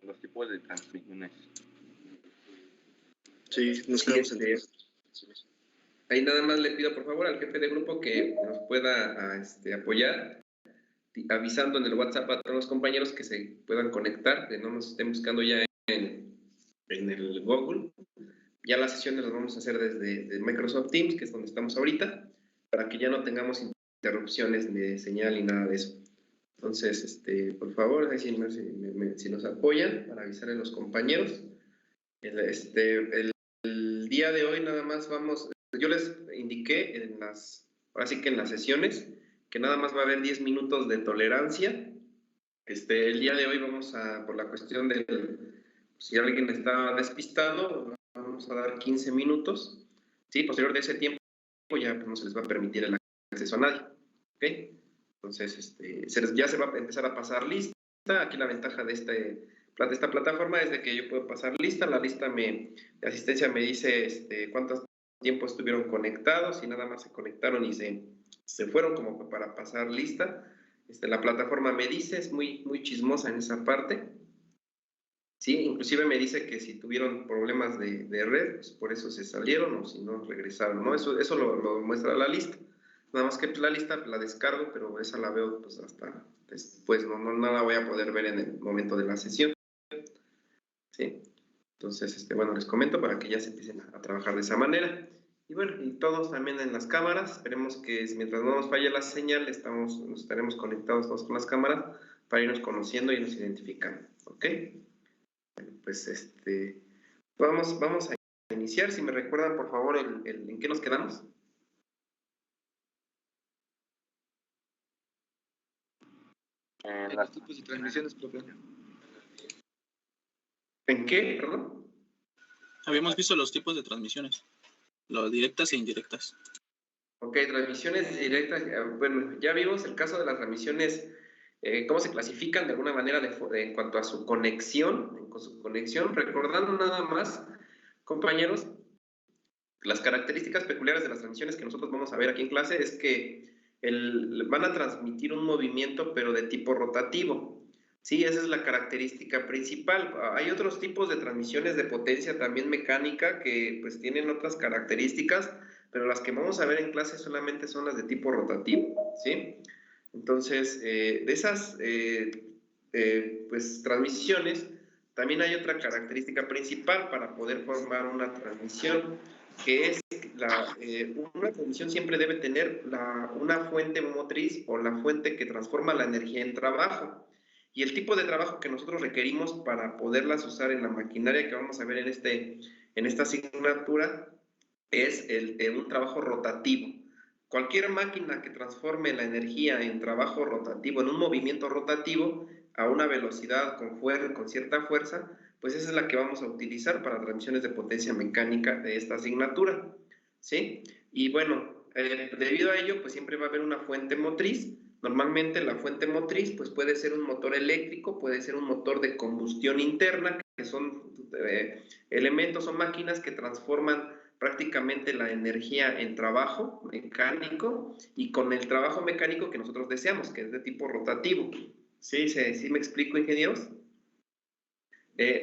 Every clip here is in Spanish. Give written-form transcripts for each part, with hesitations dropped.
los tipos de transmisiones. Sí, nos quedamos en ahí nada más le pido por favor al jefe de grupo que nos pueda apoyar, avisando en el WhatsApp a todos los compañeros que se puedan conectar, que no nos estén buscando ya en el Google. Ya las sesiones las vamos a hacer desde Microsoft Teams, que es donde estamos ahorita, para que ya no tengamos interrupciones de señal ni nada de eso. Entonces, por favor, ahí si nos apoyan para avisar a los compañeros. El día de hoy nada más yo les indiqué ahora sí que en las sesiones, que nada más va a haber 10 minutos de tolerancia. El día de hoy vamos por la cuestión si alguien está despistado, vamos a dar 15 minutos. Sí, posterior de ese tiempo ya pues, no se les va a permitir el acceso a nadie. ¿Ok? Entonces, ya se va a empezar a pasar lista. Aquí la ventaja de esta plataforma es de que yo puedo pasar lista. La lista de asistencia me dice cuánto tiempo estuvieron conectados y nada más se conectaron y se fueron como para pasar lista. La plataforma me dice, es muy, muy chismosa en esa parte. Sí, inclusive me dice que si tuvieron problemas de red, pues por eso se salieron o si no regresaron, ¿no? Eso lo muestra la lista. Nada más que pues, la lista la descargo, pero esa la veo pues hasta después, no la voy a poder ver en el momento de la sesión. ¿Sí? Entonces, bueno, les comento para que ya se empiecen a trabajar de esa manera. Y bueno, y todos también en las cámaras, esperemos que mientras no nos falle la señal, nos estaremos conectados todos con las cámaras para irnos conociendo y nos identificando, ¿ok? Bueno, pues vamos a iniciar. Si me recuerdan, por favor, ¿en qué nos quedamos? Los tipos de transmisiones, profe. ¿En qué? Perdón. Habíamos visto los tipos de transmisiones, las directas e indirectas. Ok, transmisiones directas. Bueno, ya vimos el caso de las transmisiones, cómo se clasifican de alguna manera en cuanto a su conexión, recordando nada más, compañeros, las características peculiares de las transmisiones que nosotros vamos a ver aquí en clase es que van a transmitir un movimiento pero de tipo rotativo. Sí, esa es la característica principal. Hay otros tipos de transmisiones de potencia también mecánica que pues tienen otras características, pero las que vamos a ver en clase solamente son las de tipo rotativo, ¿sí? Entonces, de esas pues transmisiones, también hay otra característica principal para poder formar una transmisión, que es una transmisión siempre debe tener una fuente motriz o la fuente que transforma la energía en trabajo. Y el tipo de trabajo que nosotros requerimos para poderlas usar en la maquinaria que vamos a ver en esta asignatura es un trabajo rotativo. Cualquier máquina que transforme la energía en trabajo rotativo, en un movimiento rotativo, a una velocidad con cierta fuerza, pues esa es la que vamos a utilizar para transmisiones de potencia mecánica de esta asignatura, ¿sí? Y bueno, debido a ello, pues siempre va a haber una fuente motriz. Normalmente la fuente motriz pues puede ser un motor eléctrico, puede ser un motor de combustión interna, que son elementos o máquinas que transforman prácticamente la energía en trabajo mecánico y con el trabajo mecánico que nosotros deseamos, que es de tipo rotativo. ¿Sí me explico, ingenieros?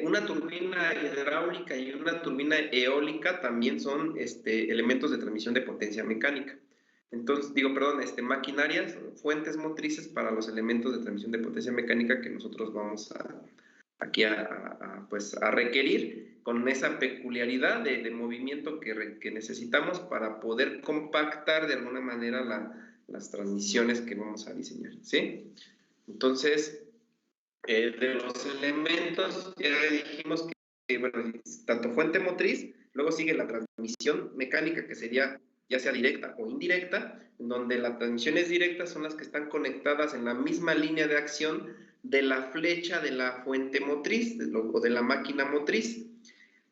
Una turbina hidráulica y una turbina eólica también son elementos de transmisión de potencia mecánica. Entonces, maquinarias, fuentes motrices para los elementos de transmisión de potencia mecánica que nosotros vamos aquí a requerir con esa peculiaridad de movimiento que necesitamos para poder compactar de alguna manera las transmisiones que vamos a diseñar, ¿sí? Entonces, de los elementos ya dijimos que, bueno, tanto fuente motriz, luego sigue la transmisión mecánica, que sería ya sea directa o indirecta, en donde las transmisiones directas son las que están conectadas en la misma línea de acción de la flecha de la fuente motriz o de la máquina motriz.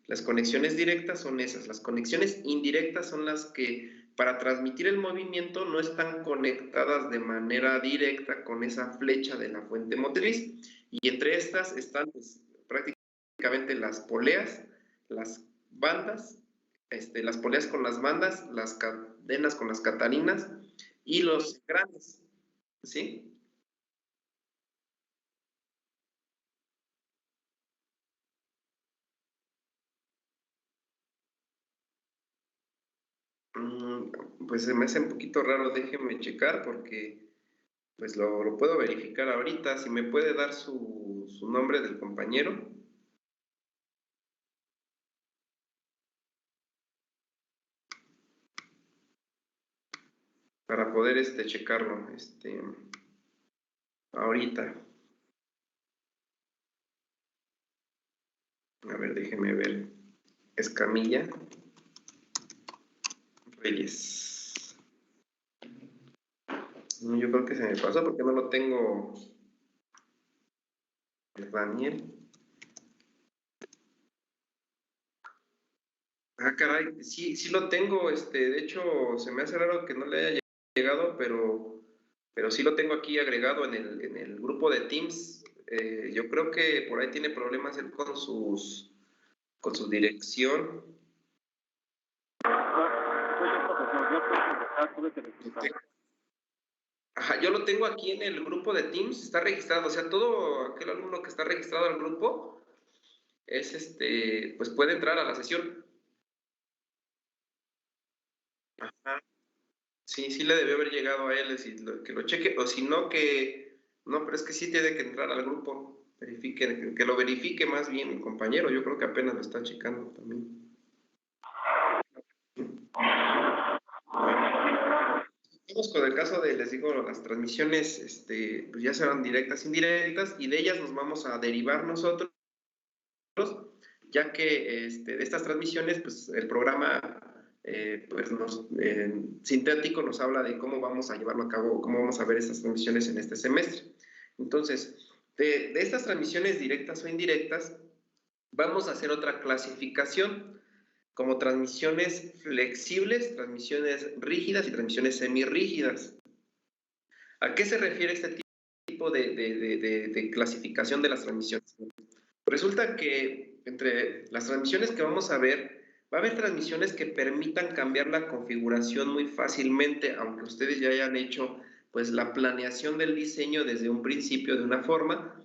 Las conexiones directas son esas. Las conexiones indirectas son las que para transmitir el movimiento no están conectadas de manera directa con esa flecha de la fuente motriz. Y entre estas están pues, prácticamente las poleas, las bandas, las poleas con las bandas, las cadenas con las catalinas y los engranes, ¿sí? Pues se me hace un poquito raro, déjeme checar porque pues lo puedo verificar ahorita. Si me puede dar su nombre del compañero. Para poder checarlo ahorita. A ver, déjeme ver. Escamilla Reyes. No, yo creo que se me pasó porque no lo tengo. Daniel. Ah, caray, sí lo tengo. De hecho, se me hace raro que no le haya llegado, pero sí lo tengo aquí agregado en el grupo de Teams. Yo creo que por ahí tiene problemas él con su dirección. Ajá, yo lo tengo aquí en el grupo de Teams, está registrado, o sea, todo aquel alumno que está registrado al grupo es pues puede entrar a la sesión. Ajá. Sí le debió haber llegado a él, que lo cheque, o si no no, pero es que sí tiene que entrar al grupo, verifique, que lo verifique más bien el compañero, yo creo que apenas lo está checando también. Vamos con el caso de, les digo, las transmisiones, pues ya serán directas, indirectas, y de ellas nos vamos a derivar nosotros, ya que de estas transmisiones, pues el programa pues sintético nos habla de cómo vamos a llevarlo a cabo, cómo vamos a ver estas transmisiones en este semestre. Entonces, de estas transmisiones directas o indirectas, vamos a hacer otra clasificación como transmisiones flexibles, transmisiones rígidas y transmisiones semirrígidas. ¿A qué se refiere este tipo de clasificación de las transmisiones? Resulta que entre las transmisiones que vamos a ver, va a haber transmisiones que permitan cambiar la configuración muy fácilmente, aunque ustedes ya hayan hecho pues la planeación del diseño desde un principio de una forma,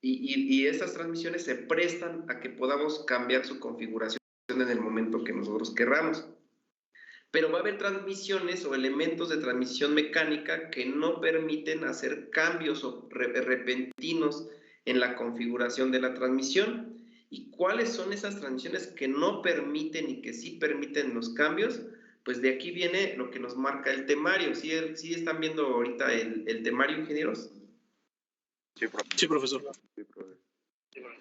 y estas transmisiones se prestan a que podamos cambiar su configuración en el momento que nosotros querramos. Pero va a haber transmisiones o elementos de transmisión mecánica que no permiten hacer cambios repentinos en la configuración de la transmisión. ¿Y cuáles son esas transmisiones que no permiten y que sí permiten los cambios? Pues de aquí viene lo que nos marca el temario. ¿Sí están viendo ahorita el temario, ingenieros? Sí, profesor. Sí, profesor. Sí, profesor.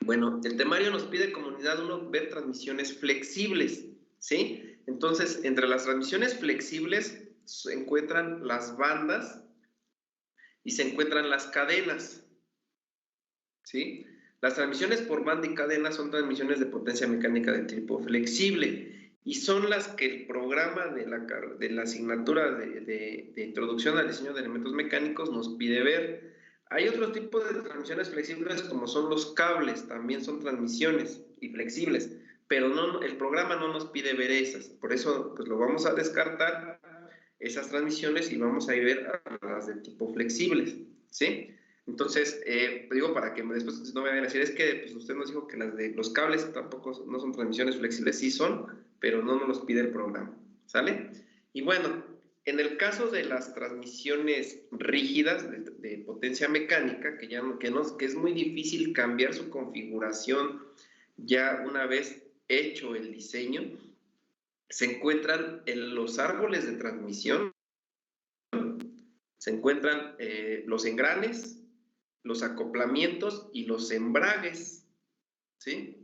Bueno, el temario nos pide como unidad 1 ver transmisiones flexibles, ¿sí? Entonces, entre las transmisiones flexibles se encuentran las bandas y se encuentran las cadenas, ¿sí? Las transmisiones por banda y cadena son transmisiones de potencia mecánica de tipo flexible y son las que el programa de la asignatura de introducción al diseño de elementos mecánicos nos pide ver. Hay otros tipos de transmisiones flexibles como son los cables, también son transmisiones y flexibles, pero no, el programa no nos pide ver esas, por eso pues lo vamos a descartar esas transmisiones y vamos a ver a las de tipo flexibles, ¿sí? Entonces, digo para que después no me vayan a decir, es que pues, usted nos dijo que las de los cables tampoco no son transmisiones flexibles, sí son, pero no nos los pide el programa, ¿sale? Y bueno, en el caso de las transmisiones rígidas de potencia mecánica, que es muy difícil cambiar su configuración ya una vez hecho el diseño, se encuentran en los árboles de transmisión, se encuentran los engranes, los acoplamientos y los embragues, ¿sí?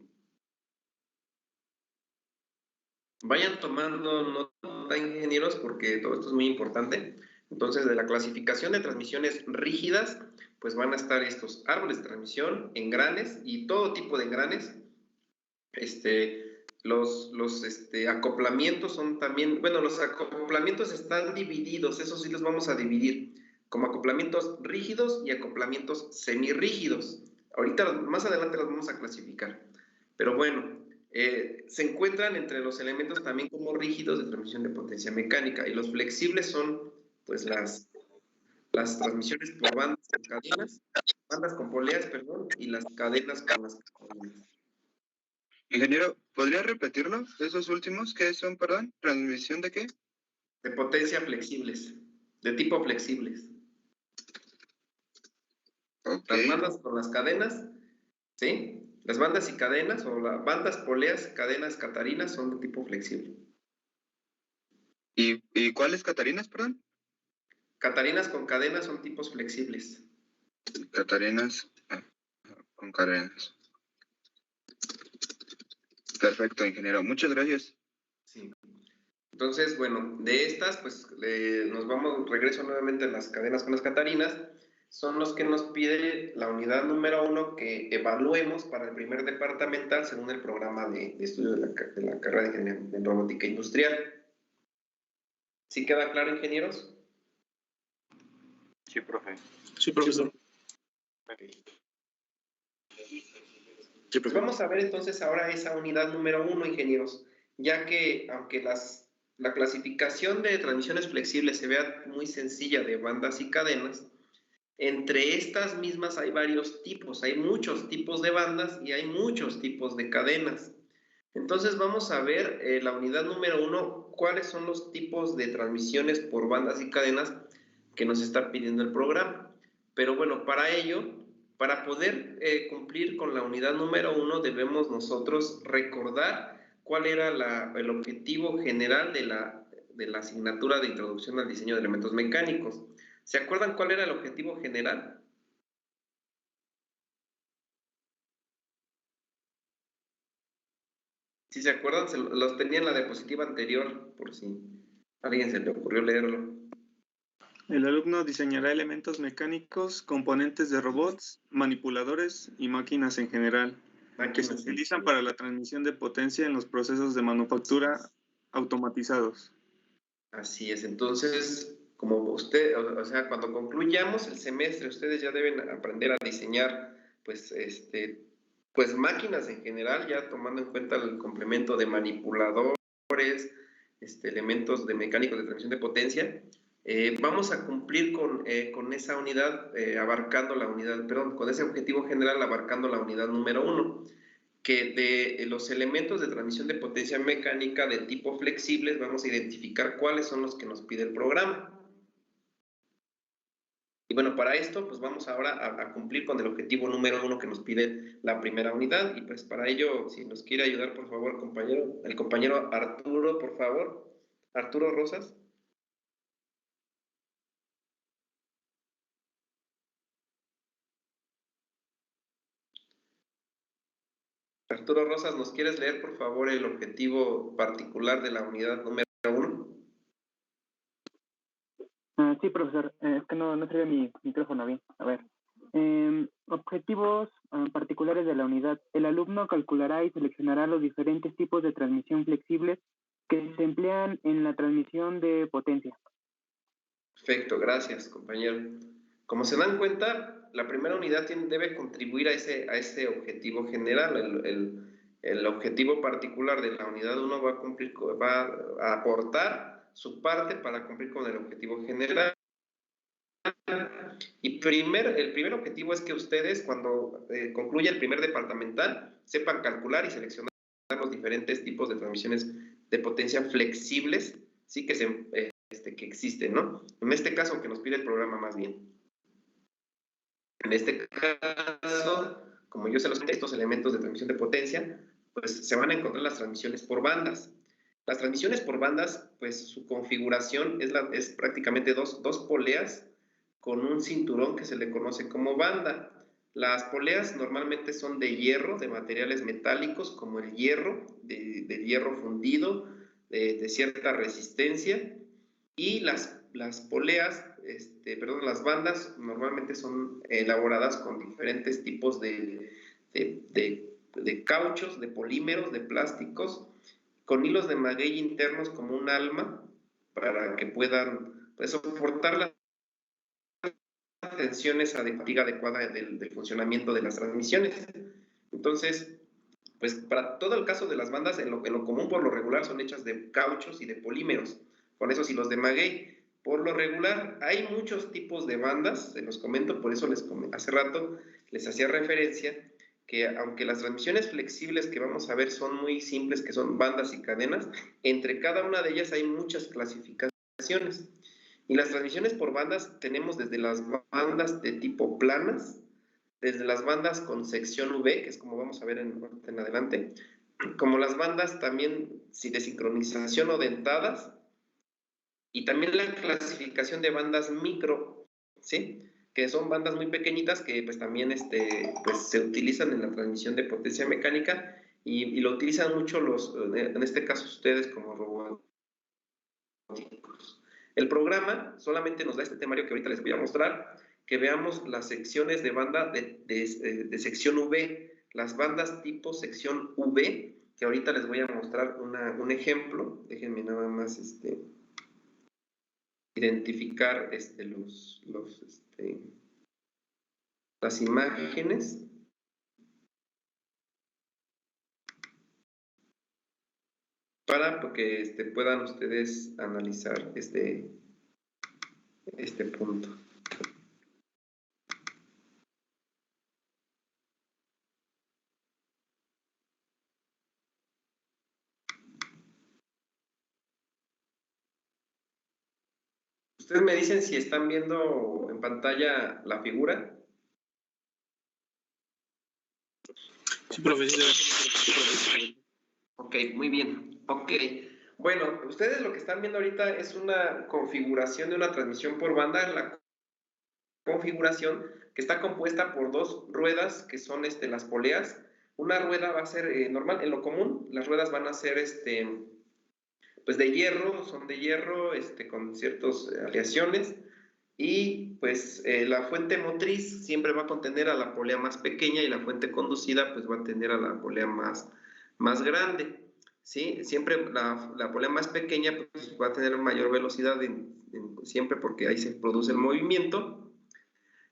Vayan tomando nota, ingenieros, porque todo esto es muy importante. Entonces, de la clasificación de transmisiones rígidas, pues van a estar estos árboles de transmisión, engranes y todo tipo de engranes. Los acoplamientos son también, bueno, los acoplamientos están divididos, eso sí los vamos a dividir, como acoplamientos rígidos y acoplamientos semirrígidos. Ahorita, más adelante los vamos a clasificar. Pero bueno, se encuentran entre los elementos también como rígidos de transmisión de potencia mecánica, y los flexibles son pues las transmisiones por bandas con cadenas, bandas con poleas, perdón, y las cadenas con las cadenas. Ingeniero, ¿podría repetirlo? ¿Esos últimos qué son, perdón? ¿Transmisión de qué? De potencia flexibles, de tipo flexibles. Ok. Las bandas con las cadenas, ¿sí? Las bandas y cadenas, o las bandas, poleas, cadenas, catarinas, son de tipo flexible. ¿Y cuáles Catarinas, perdón? Catarinas con cadenas son tipos flexibles. Catarinas con cadenas. Perfecto, ingeniero. Muchas gracias. Sí. Entonces, bueno, de estas, pues nos vamos, regreso nuevamente a las cadenas con las catarinas. Son los que nos pide la unidad número 1 que evaluemos para el primer departamental según el programa de estudio de la carrera de ingeniería en robótica industrial. ¿Sí queda claro, ingenieros? Sí, profe. Sí, profesor. Sí, Pues vamos a ver entonces ahora esa unidad número 1, ingenieros, ya que aunque la clasificación de transmisiones flexibles se vea muy sencilla de bandas y cadenas, entre estas mismas hay varios tipos, hay muchos tipos de bandas y hay muchos tipos de cadenas. Entonces vamos a ver la unidad número 1, cuáles son los tipos de transmisiones por bandas y cadenas que nos está pidiendo el programa. Pero bueno, para ello, para poder cumplir con la unidad número 1, debemos nosotros recordar cuál era el objetivo general de la asignatura de Introducción al Diseño de Elementos Mecánicos. ¿Se acuerdan cuál era el objetivo general? Si se acuerdan, los tenía en la diapositiva anterior, por si a alguien se le ocurrió leerlo. El alumno diseñará elementos mecánicos, componentes de robots, manipuladores y máquinas en general, que se utilizan para la transmisión de potencia en los procesos de manufactura automatizados. Así es, entonces, como usted, o sea, cuando concluyamos el semestre, ustedes ya deben aprender a diseñar, pues, pues máquinas en general, ya tomando en cuenta el complemento de manipuladores, elementos de mecánicos de transmisión de potencia. Vamos a cumplir con esa unidad, abarcando la unidad, perdón, con ese objetivo general abarcando la unidad número 1, que de los elementos de transmisión de potencia mecánica de tipo flexibles vamos a identificar cuáles son los que nos pide el programa. Y bueno, para esto, pues vamos ahora a cumplir con el objetivo número 1 que nos pide la primera unidad. Y pues para ello, si nos quiere ayudar, por favor, el compañero Arturo, por favor. Arturo Rosas. Arturo Rosas, ¿nos quieres leer, por favor, el objetivo particular de la unidad número 1? Sí, profesor. Es que no sirve mi micrófono bien. A ver. Objetivos particulares de la unidad. El alumno calculará y seleccionará los diferentes tipos de transmisión flexibles que se emplean en la transmisión de potencia. Perfecto, gracias, compañero. Como se dan cuenta, la primera unidad debe contribuir a ese objetivo general. El objetivo particular de la unidad 1 va a aportar su parte para cumplir con el objetivo general. Y el primer objetivo es que ustedes, cuando concluya el primer departamental, sepan calcular y seleccionar los diferentes tipos de transmisiones de potencia flexibles, sí, que existen, ¿no? En este caso, que nos pide el programa más bien. En este caso, como yo se los conté, estos elementos de transmisión de potencia, pues se van a encontrar las transmisiones por bandas. Las transmisiones por bandas, pues su configuración es prácticamente dos poleas con un cinturón que se le conoce como banda. Las poleas normalmente son de hierro, de materiales metálicos como el hierro, de hierro fundido, de cierta resistencia, y las poleas, las bandas normalmente son elaboradas con diferentes tipos de cauchos, de polímeros, de plásticos, con hilos de maguey internos como un alma, para que puedan soportar las tensiones a fatiga adecuada del funcionamiento de las transmisiones. Entonces, pues para todo el caso de las bandas, en lo común por lo regular son hechas de cauchos y de polímeros, con esos hilos de maguey. Por lo regular hay muchos tipos de bandas, se los comento, por eso hace rato les hacía referencia que aunque las transmisiones flexibles que vamos a ver son muy simples, que son bandas y cadenas, entre cada una de ellas hay muchas clasificaciones Y las transmisiones por bandas tenemos desde las bandas de tipo planas, desde las bandas con sección V, que es como vamos a ver en adelante, como las bandas también de sincronización o dentadas, y también la clasificación de bandas micro, ¿sí? Que son bandas muy pequeñitas que pues también pues, se utilizan en la transmisión de potencia mecánica y lo utilizan mucho en este caso ustedes como robóticos. El programa solamente nos da este temario que ahorita les voy a mostrar, que veamos las secciones de banda de sección V, las bandas tipo sección V, que ahorita les voy a mostrar un ejemplo. Déjenme nada más identificar las imágenes. Para que puedan ustedes analizar este punto. Ustedes me dicen si están viendo en pantalla la figura. Sí, profe. Ok, muy bien. Ok. Bueno, ustedes lo que están viendo ahorita es una configuración de una transmisión por banda. La configuración que está compuesta por dos ruedas que son las poleas. Una rueda va a ser normal, en lo común, las ruedas van a ser pues de hierro, son de hierro con ciertas aleaciones. Y pues la fuente motriz siempre va a contener a la polea más pequeña y la fuente conducida pues va a tener a la polea más grande, ¿sí? Siempre la polea más pequeña pues, va a tener mayor velocidad siempre porque ahí se produce el movimiento.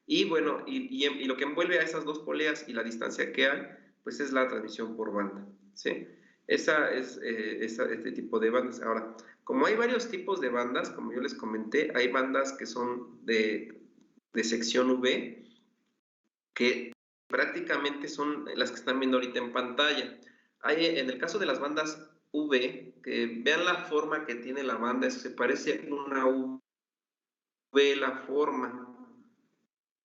Y bueno, y lo que envuelve a esas dos poleas y la distancia que hay, pues es la transmisión por banda, ¿sí? Esa es este tipo de bandas. Ahora, como hay varios tipos de bandas, como yo les comenté, hay bandas que son de sección V, que prácticamente son las que están viendo ahorita en pantalla. En el caso de las bandas V, que vean la forma que tiene la banda, eso se parece a una V la forma.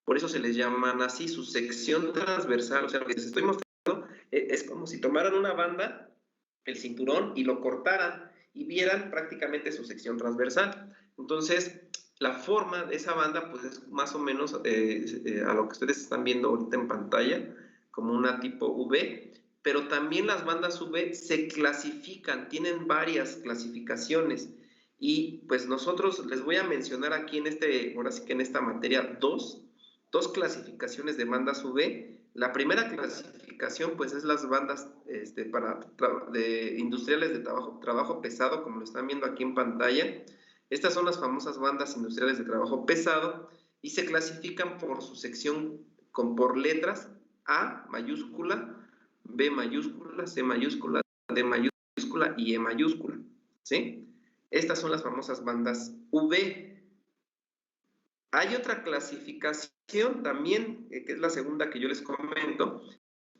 Por eso se les llaman así, su sección transversal. O sea, lo que les estoy mostrando es como si tomaran una banda, el cinturón, y lo cortaran y vieran prácticamente su sección transversal. Entonces, la forma de esa banda, pues es más o menos a lo que ustedes están viendo ahorita en pantalla, como una tipo V, pero también las bandas V se clasifican, tienen varias clasificaciones. Y pues nosotros les voy a mencionar aquí ahora sí que en esta materia, dos clasificaciones de bandas V. La primera clasificación pues es las bandas de industriales de trabajo pesado, como lo están viendo aquí en pantalla. Estas son las famosas bandas industriales de trabajo pesado y se clasifican por su sección por letras: A mayúscula, B mayúscula, C mayúscula, D mayúscula y E mayúscula, ¿sí? Estas son las famosas bandas V. Hay otra clasificación también, que es la segunda que yo les comento,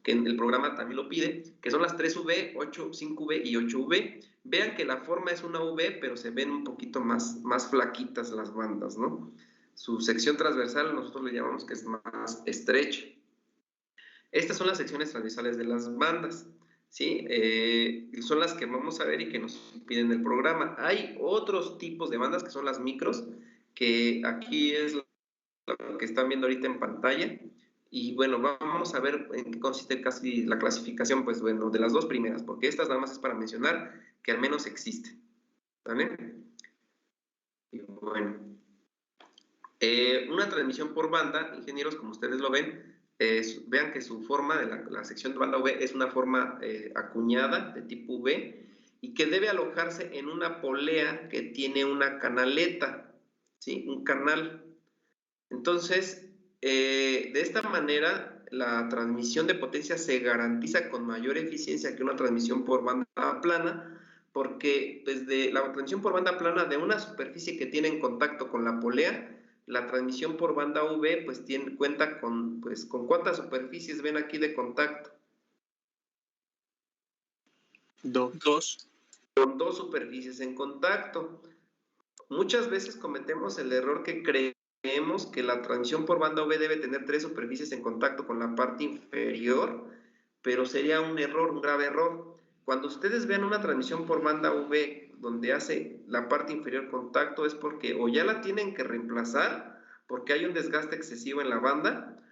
que en el programa también lo pide, que son las 3V, 5V y 8V. Vean que la forma es una V, pero se ven un poquito más flaquitas las bandas, ¿no? Su sección transversal nosotros le llamamos que es más estrecha. Estas son las secciones transversales de las bandas, ¿sí? Son las que vamos a ver y que nos piden el programa. Hay otros tipos de bandas que son las micros, que aquí es lo que están viendo ahorita en pantalla. Y bueno, vamos a ver en qué consiste casi la clasificación, pues bueno, de las dos primeras, porque estas nada más es para mencionar que al menos existen, ¿vale? Y bueno, una transmisión por banda, ingenieros, como ustedes lo ven, vean que su forma de la sección de banda V es una forma acuñada de tipo V y que debe alojarse en una polea que tiene una canaleta, ¿sí? Un canal. Entonces, de esta manera, la transmisión de potencia se garantiza con mayor eficiencia que una transmisión por banda plana, porque desde la transmisión por banda plana de una superficie que tiene en contacto con la polea, la transmisión por banda V pues cuenta con ¿cuántas superficies ven aquí de contacto? Dos. Dos. Con dos superficies en contacto. muchas veces cometemos el error que creemos que la transmisión por banda V debe tener 3 superficies en contacto con la parte inferior, pero sería un error, un grave error. Cuando ustedes vean una transmisión por banda V donde hace la parte inferior contacto, es porque o ya la tienen que reemplazar porque hay un desgaste excesivo en la banda,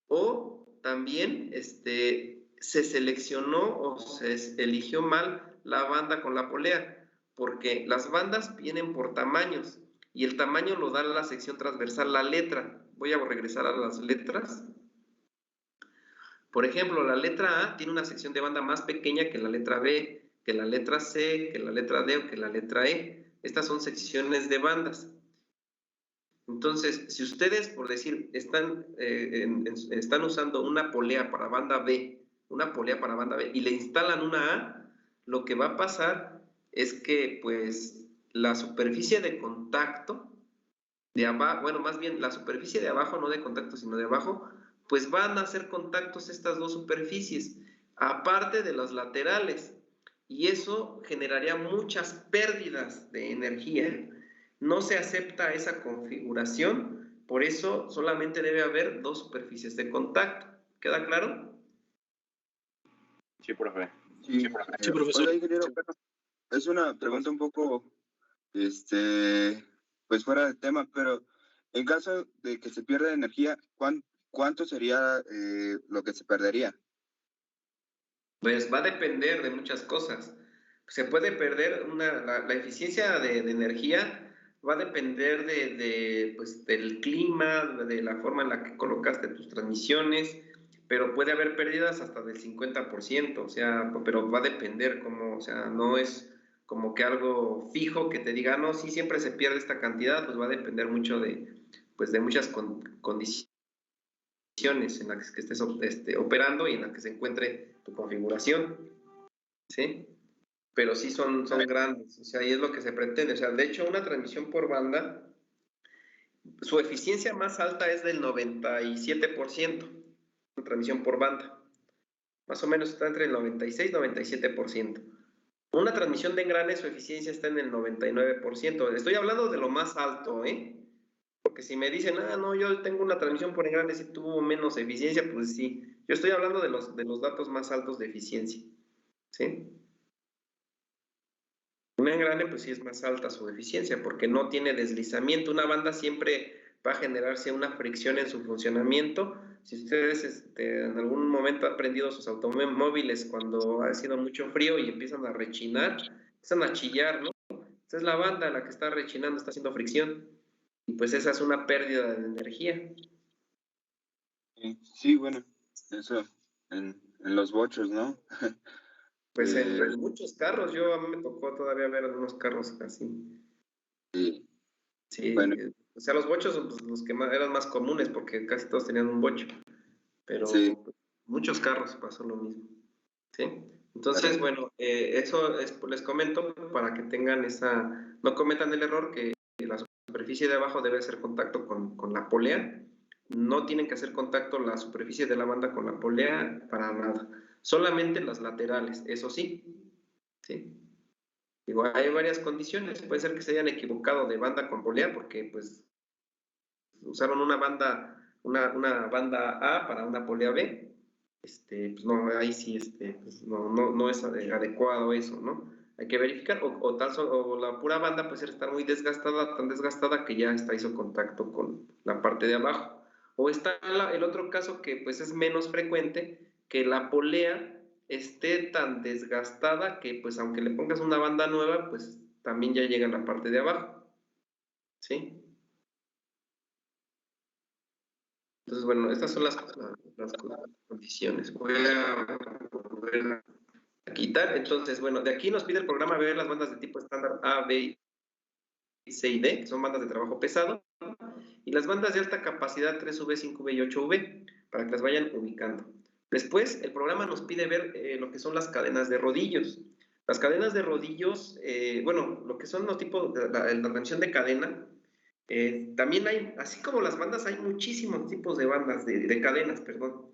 o también se seleccionó o se eligió mal la banda con la polea, porque las bandas vienen por tamaños y el tamaño lo da la sección transversal, la letra. Voy a regresar a las letras. Por ejemplo, la letra A tiene una sección de banda más pequeña que la letra B, que la letra C, que la letra D o que la letra E. Estas son secciones de bandas. Entonces, si ustedes, por decir, están usando una polea para banda B, y le instalan una A, lo que va a pasar es que, pues, la superficie de contacto de abajo, bueno, más bien la superficie de abajo, no de contacto, sino de abajo, pues van a hacer contactos estas dos superficies, aparte de las laterales, y eso generaría muchas pérdidas de energía. No se acepta esa configuración, por eso solamente debe haber 2 superficies de contacto. ¿Queda claro? Sí, profe. Sí, profesor. Hola, ingeniero. Es una pregunta un poco, pues fuera de tema, pero en caso de que se pierda energía, ¿cuánto sería lo que se perdería? Pues va a depender de muchas cosas. Se puede perder la eficiencia de energía, va a depender pues, del clima, de la forma en la que colocaste tus transmisiones, pero puede haber pérdidas hasta del 50%, o sea, pero va a depender o sea, no es como que algo fijo que te diga, no, sí, siempre se pierde esta cantidad, pues va a depender mucho pues, de muchas condiciones en las que estés operando y en las que se encuentre tu configuración, ¿sí? Pero sí son grandes, o sea, y es lo que se pretende. O sea, de hecho, una transmisión por banda, su eficiencia más alta es del 97%, una transmisión por banda. Más o menos está entre el 96 y 97%. Una transmisión de engrane, su eficiencia está en el 99%. Estoy hablando de lo más alto, ¿eh? Porque si me dicen, no, yo tengo una transmisión por engrane y tuvo menos eficiencia, pues sí. Yo estoy hablando de los datos más altos de eficiencia, ¿sí? Un engrane, pues sí es más alta su eficiencia, porque no tiene deslizamiento. Una banda siempre va a generarse una fricción en su funcionamiento. Si ustedes en algún momento han prendido sus automóviles cuando ha sido mucho frío y empiezan a rechinar, empiezan a chillar, ¿no? Esa es la banda la que está rechinando, está haciendo fricción. Y pues esa es una pérdida de energía. Sí, bueno, eso en los bochos, ¿no? Pues en muchos carros, a mí me tocó todavía ver algunos carros así. Sí, bueno. O sea, los bochos pues, los que eran más comunes porque casi todos tenían un bocho, pero sí, muchos carros pasó lo mismo, ¿sí? Entonces, bueno, eso les comento para que tengan no cometan el error que la superficie de abajo debe hacer contacto con la polea. No tienen que hacer contacto la superficie de la banda con la polea para nada. Solamente las laterales, eso sí. ¿Sí? Digo, hay varias condiciones. Puede ser que se hayan equivocado de banda con polea porque pues usaron una banda A para una polea B. Pues no, ahí sí, pues no es adecuado eso, ¿no? Hay que verificar, o la pura banda puede estar muy desgastada, tan desgastada que ya hizo contacto con la parte de abajo. O está el otro caso que pues es menos frecuente, que la polea esté tan desgastada que pues aunque le pongas una banda nueva, pues también ya llega a la parte de abajo. ¿Sí? Entonces, bueno, estas son las condiciones. Voy a volver a quitar. Entonces, bueno, de aquí nos pide el programa ver las bandas de tipo estándar A, B, C y D, que son bandas de trabajo pesado, y las bandas de alta capacidad 3V, 5V y 8V, para que las vayan ubicando. Después, el programa nos pide ver lo que son las cadenas de rodillos. Las cadenas de rodillos, bueno, lo que son los tipos de la transmisión de cadena, también hay, así como las bandas, hay muchísimos tipos de bandas, de cadenas, perdón.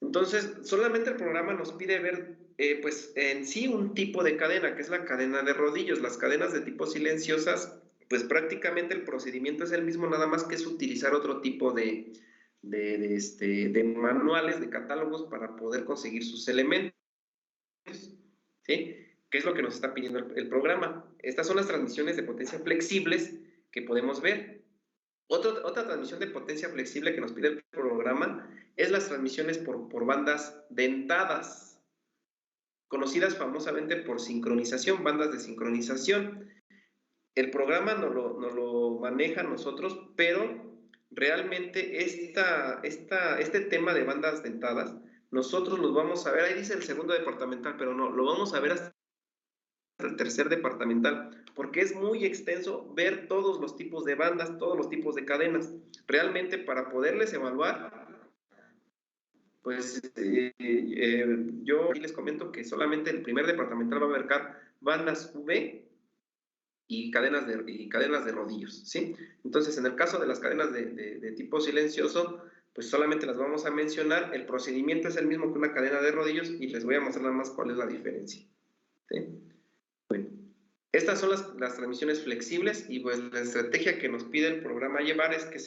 Entonces, solamente el programa nos pide ver, pues, en sí un tipo de cadena, que es la cadena de rodillos. Las cadenas de tipo silenciosas, pues prácticamente el procedimiento es el mismo, nada más que es utilizar otro tipo de manuales, de catálogos para poder conseguir sus elementos, ¿sí? ¿Qué es lo que nos está pidiendo el programa? Estas son las transmisiones de potencia flexibles que podemos ver. Otra transmisión de potencia flexible que nos pide el programa es las transmisiones por bandas dentadas, conocidas famosamente por sincronización, bandas de sincronización. El programa no lo maneja nosotros, pero realmente este tema de bandas dentadas, nosotros los vamos a ver, ahí dice el segundo departamental, pero no, lo vamos a ver hasta el tercer departamental, porque es muy extenso ver todos los tipos de bandas, todos los tipos de cadenas. Realmente para poderles evaluar, pues yo aquí les comento que solamente el primer departamental va a abarcar bandas V y cadenas de rodillos, ¿sí? Entonces, en el caso de las cadenas de tipo silencioso, pues solamente las vamos a mencionar. El procedimiento es el mismo que una cadena de rodillos y les voy a mostrar nada más cuál es la diferencia, ¿sí? Bueno, estas son las transmisiones flexibles y pues la estrategia que nos pide el programa llevar es que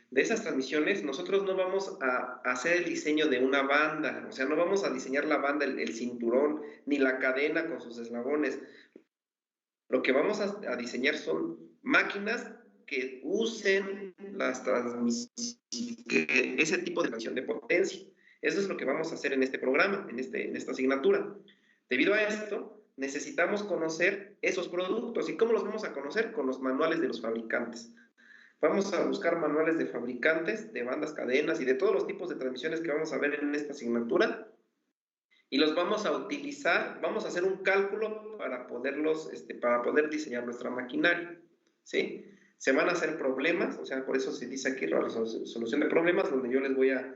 de esas transmisiones nosotros no vamos a hacer el diseño de una banda, o sea, no vamos a diseñar la banda, el cinturón, ni la cadena con sus eslabones. Lo que vamos a diseñar son máquinas que usen las transmisiones, ese tipo de transmisión de potencia. Eso es lo que vamos a hacer en este programa, en esta asignatura. Debido a esto, necesitamos conocer esos productos. ¿Y cómo los vamos a conocer? Con los manuales de los fabricantes. Vamos a buscar manuales de fabricantes, de bandas, cadenas y de todos los tipos de transmisiones que vamos a ver en esta asignatura. Y los vamos a utilizar, vamos a hacer un cálculo para poder diseñar nuestra maquinaria, ¿sí? Se van a hacer problemas, o sea, por eso se dice aquí la solución de problemas, donde yo les voy a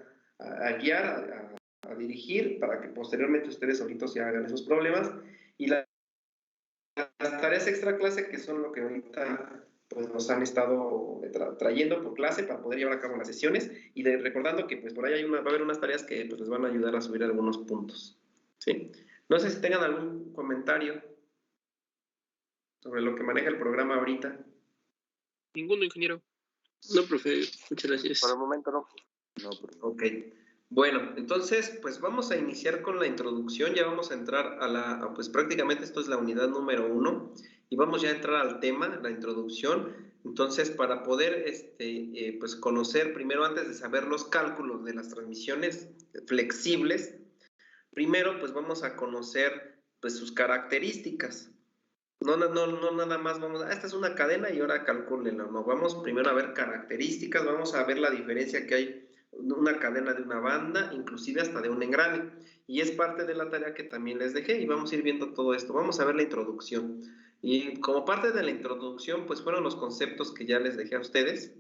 guiar, a dirigir, para que posteriormente ustedes solitos ya hagan esos problemas. Y las tareas extra clase, que son lo que ahorita pues, nos han estado trayendo por clase para poder llevar a cabo las sesiones, y recordando que pues, por ahí va a haber unas tareas que pues, les van a ayudar a subir algunos puntos. ¿Sí? No sé si tengan algún comentario sobre lo que maneja el programa ahorita. Ninguno, ingeniero. No, profe, muchas gracias. Por el momento no. Ok. Bueno, entonces, pues vamos a iniciar con la introducción. Ya vamos a entrar pues prácticamente esto es la unidad número 1 y vamos ya a entrar al tema, la introducción. Entonces, para poder pues conocer primero, antes de saber los cálculos de las transmisiones flexibles, primero, pues vamos a conocer pues, sus características. No nada más vamos esta es una cadena y ahora calcúlenla. No, vamos primero a ver características, vamos a ver la diferencia que hay una cadena de una banda, inclusive hasta de un engrane. Y es parte de la tarea que también les dejé y vamos a ir viendo todo esto. Vamos a ver la introducción. Y como parte de la introducción, pues fueron los conceptos que ya les dejé a ustedes,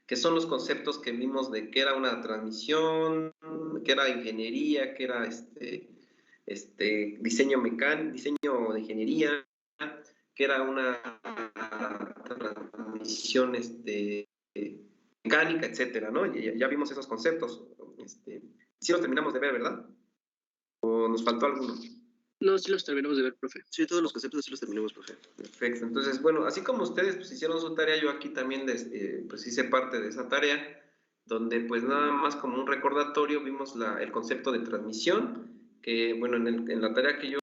que son los conceptos que vimos de qué era una transmisión, qué era ingeniería, qué era diseño de ingeniería, qué era una transmisión mecánica, etcétera, ¿no? Ya vimos esos conceptos. Sí los terminamos de ver, ¿verdad? ¿O nos faltó alguno? No, sí los terminamos de ver, profe. Sí, todos los conceptos sí los terminamos, profe. Perfecto. Entonces, bueno, así como ustedes pues, hicieron su tarea, yo aquí también pues hice parte de esa tarea, donde pues nada más como un recordatorio vimos el concepto de transmisión, que bueno, en la tarea que yo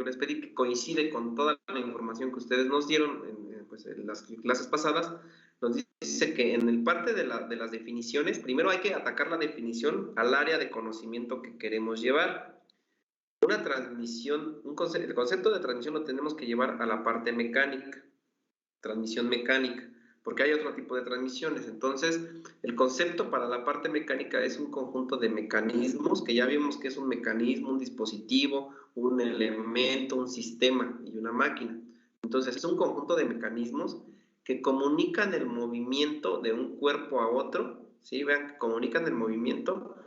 les pedí, que coincide con toda la información que ustedes nos dieron pues, en las clases pasadas, nos dice que en el parte de las definiciones, primero hay que atacar la definición al área de conocimiento que queremos llevar. Una transmisión, el concepto de transmisión lo tenemos que llevar a la parte mecánica, transmisión mecánica, porque hay otro tipo de transmisiones. Entonces, el concepto para la parte mecánica es un conjunto de mecanismos, que ya vimos que es un mecanismo, un dispositivo, un elemento, un sistema y una máquina. Entonces, es un conjunto de mecanismos que comunican el movimiento de un cuerpo a otro, ¿sí? Vean que comunican el movimiento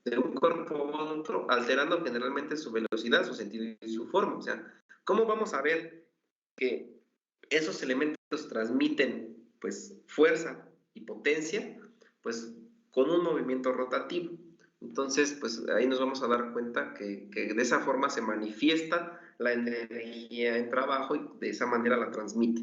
de un cuerpo a otro, alterando generalmente su velocidad, su sentido y su forma. O sea, ¿cómo vamos a ver que esos elementos transmiten pues fuerza y potencia? Pues con un movimiento rotativo. Entonces, pues ahí nos vamos a dar cuenta que de esa forma se manifiesta la energía en trabajo y de esa manera la transmite.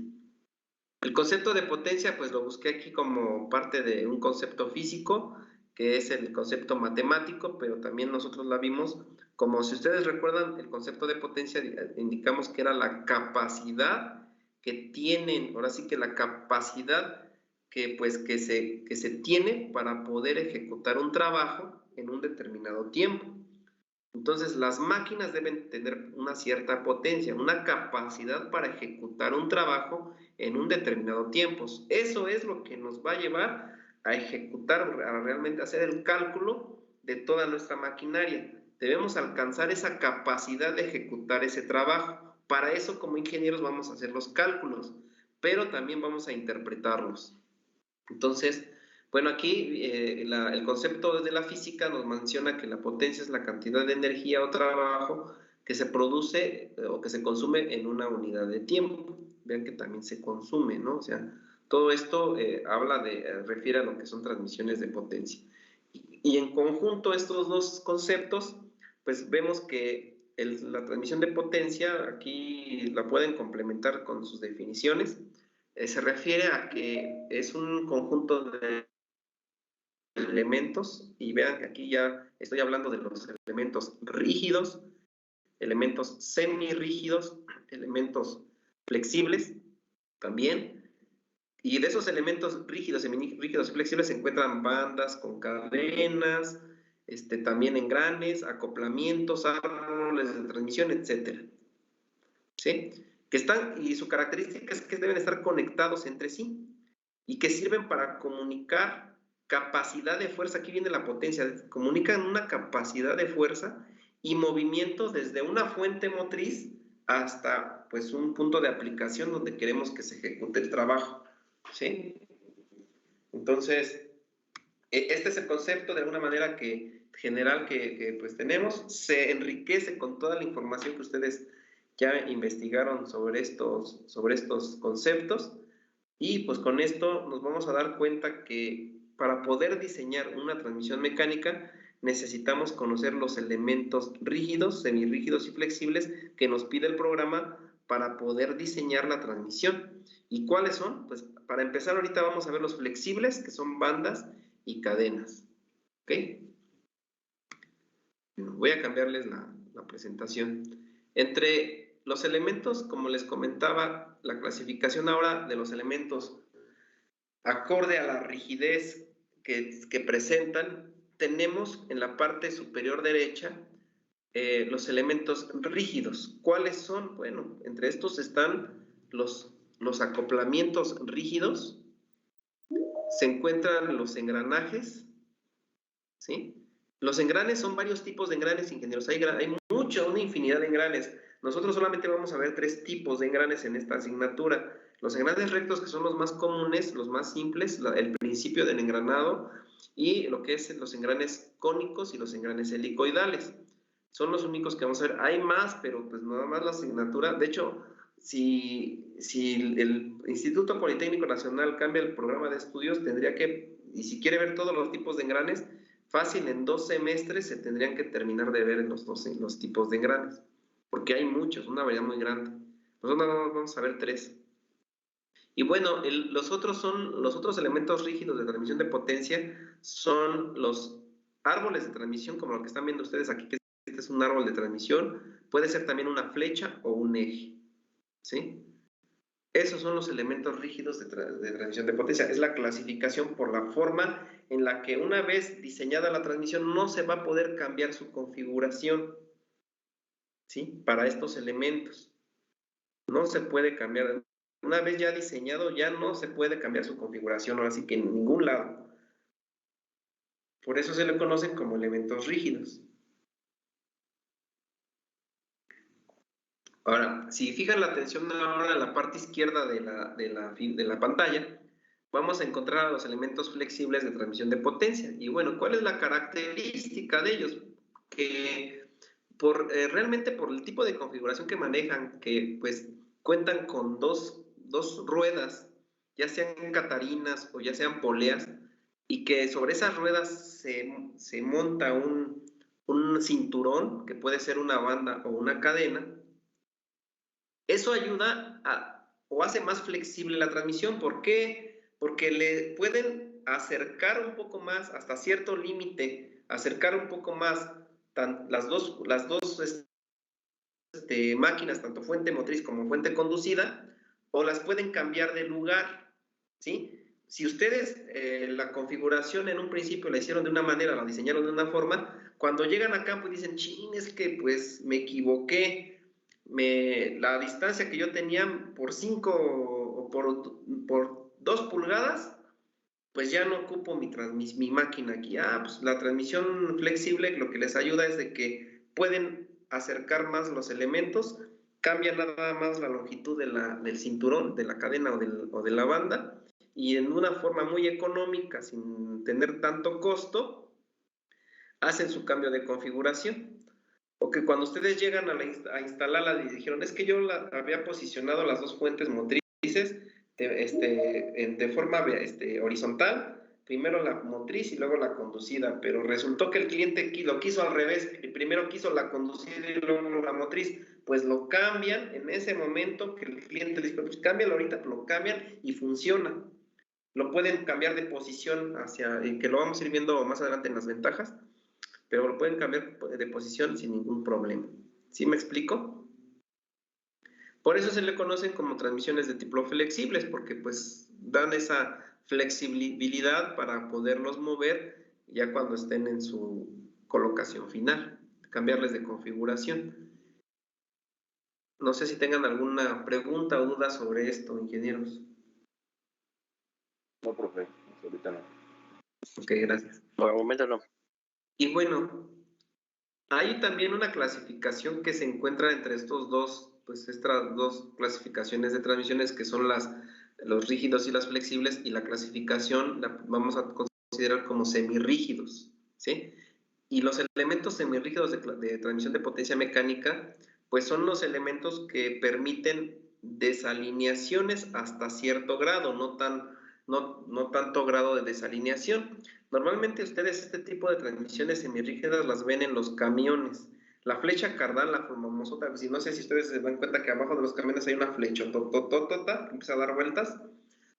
El concepto de potencia, pues lo busqué aquí como parte de un concepto físico, que es el concepto matemático, pero también nosotros la vimos como, si ustedes recuerdan, el concepto de potencia indicamos que era la capacidad que tienen, ahora sí que la capacidad que se tiene para poder ejecutar un trabajo en un determinado tiempo. Entonces, las máquinas deben tener una cierta potencia, una capacidad para ejecutar un trabajo en un determinado tiempo. Eso es lo que nos va a llevar a ejecutar, a realmente hacer el cálculo de toda nuestra maquinaria. Debemos alcanzar esa capacidad de ejecutar ese trabajo. Para eso, como ingenieros, vamos a hacer los cálculos, pero también vamos a interpretarlos. Entonces, bueno, aquí el concepto de la física nos menciona que la potencia es la cantidad de energía o trabajo que se produce o que se consume en una unidad de tiempo. Vean que también se consume, ¿no? O sea, todo esto refiere a lo que son transmisiones de potencia. Y en conjunto estos dos conceptos, pues vemos que la transmisión de potencia aquí la pueden complementar con sus definiciones. Se refiere a que es un conjunto de elementos, y vean que aquí ya estoy hablando de los elementos rígidos, elementos semirrígidos, elementos flexibles también, y de esos elementos rígidos, semirrígidos y flexibles se encuentran bandas con cadenas, también engranes, acoplamientos, árboles de transmisión, etcétera. ¿Sí? Y su característica es que deben estar conectados entre sí y que sirven para comunicar capacidad de fuerza. Aquí viene la potencia, comunican una capacidad de fuerza y movimiento desde una fuente motriz hasta pues un punto de aplicación donde queremos que se ejecute el trabajo, ¿sí? Entonces, este es el concepto de alguna manera general que pues tenemos. Se enriquece con toda la información que ustedes ya investigaron sobre estos conceptos, y pues con esto nos vamos a dar cuenta que para poder diseñar una transmisión mecánica necesitamos conocer los elementos rígidos, semirrígidos y flexibles que nos pide el programa para poder diseñar la transmisión. ¿Y cuáles son? Pues para empezar ahorita vamos a ver los flexibles, que son bandas y cadenas. ¿Ok? Bueno, voy a cambiarles la presentación. Entre los elementos, como les comentaba, la clasificación ahora de los elementos acorde a la rigidez que presentan, tenemos en la parte superior derecha los elementos rígidos. ¿Cuáles son? Bueno, entre estos están los acoplamientos rígidos, se encuentran los engranajes, ¿sí? Los engranes son varios tipos de engranes, ingenieros. Hay una infinidad de engranes. Nosotros solamente vamos a ver 3 tipos de engranes en esta asignatura. Los engranes rectos, que son los más comunes, los más simples, el principio del engranado, y lo que es los engranes cónicos y los engranes helicoidales. Son los únicos que vamos a ver. Hay más, pero pues nada más la asignatura. De hecho, si el Instituto Politécnico Nacional cambia el programa de estudios, tendría que, y si quiere ver todos los tipos de engranes, fácil, en 2 semestres se tendrían que terminar de ver los tipos de engranes, porque hay muchos, una variedad muy grande. Nosotros vamos a ver 3. Y bueno, los otros elementos rígidos de transmisión de potencia son los árboles de transmisión, como lo que están viendo ustedes aquí, que este es un árbol de transmisión, puede ser también una flecha o un eje, ¿sí? Esos son los elementos rígidos de transmisión de potencia. Es la clasificación por la forma en la que, una vez diseñada la transmisión, no se va a poder cambiar su configuración, ¿sí? Para estos elementos no se puede cambiar. Una vez ya diseñado, ya no se puede cambiar su configuración, ahora sí que en ningún lado. Por eso se le conocen como elementos rígidos. Ahora, si fijan la atención ahora en la parte izquierda de la pantalla, vamos a encontrar a los elementos flexibles de transmisión de potencia. Y bueno, ¿cuál es la característica de ellos? Que realmente por el tipo de configuración que manejan, que pues cuentan con dos ruedas, ya sean catarinas o ya sean poleas, y que sobre esas ruedas se monta un cinturón, que puede ser una banda o una cadena. Eso ayuda o hace más flexible la transmisión. ¿Por qué? Porque le pueden acercar un poco más, hasta cierto límite, acercar un poco más las dos máquinas, tanto fuente motriz como fuente conducida, o las pueden cambiar de lugar, ¿sí? Si ustedes la configuración en un principio la hicieron de una manera, la diseñaron de una forma, cuando llegan a campo y dicen, chin, es que pues me equivoqué, la distancia que yo tenía por 5 o por 2 pulgadas, pues ya no ocupo mi máquina aquí. Pues la transmisión flexible lo que les ayuda es de que pueden acercar más los elementos, cambia nada más la longitud del cinturón, de la cadena o de la banda, y en una forma muy económica, sin tener tanto costo, hacen su cambio de configuración. O que cuando ustedes llegan a instalarla y dijeron, es que yo había posicionado las dos fuentes motrices de forma horizontal, primero la motriz y luego la conducida, pero resultó que el cliente lo quiso al revés, primero quiso la conducida y luego la motriz, pues lo cambian en ese momento que el cliente dice, pues cámbialo ahorita, lo cambian y funciona. Lo pueden cambiar de posición que lo vamos a ir viendo más adelante en las ventajas, pero lo pueden cambiar de posición sin ningún problema. ¿Sí me explico? Por eso se le conocen como transmisiones de tipo flexibles, porque pues dan esa flexibilidad para poderlos mover ya cuando estén en su colocación final, cambiarles de configuración. No sé si tengan alguna pregunta o duda sobre esto, ingenieros. No, profe, ahorita no. Ok, gracias. Por el momento no. Y bueno, hay también una clasificación que se encuentra entre estas dos clasificaciones de transmisiones, que son los rígidos y las flexibles, y la clasificación la vamos a considerar como semirrígidos, ¿sí? Y los elementos semirrígidos de transmisión de potencia mecánica, pues son los elementos que permiten desalineaciones hasta cierto grado, no tanto grado de desalineación. Normalmente ustedes este tipo de transmisiones semirrígidas las ven en los camiones. La flecha cardán, la famosota, no sé si ustedes se dan cuenta que abajo de los camiones hay una flecha que empieza a dar vueltas,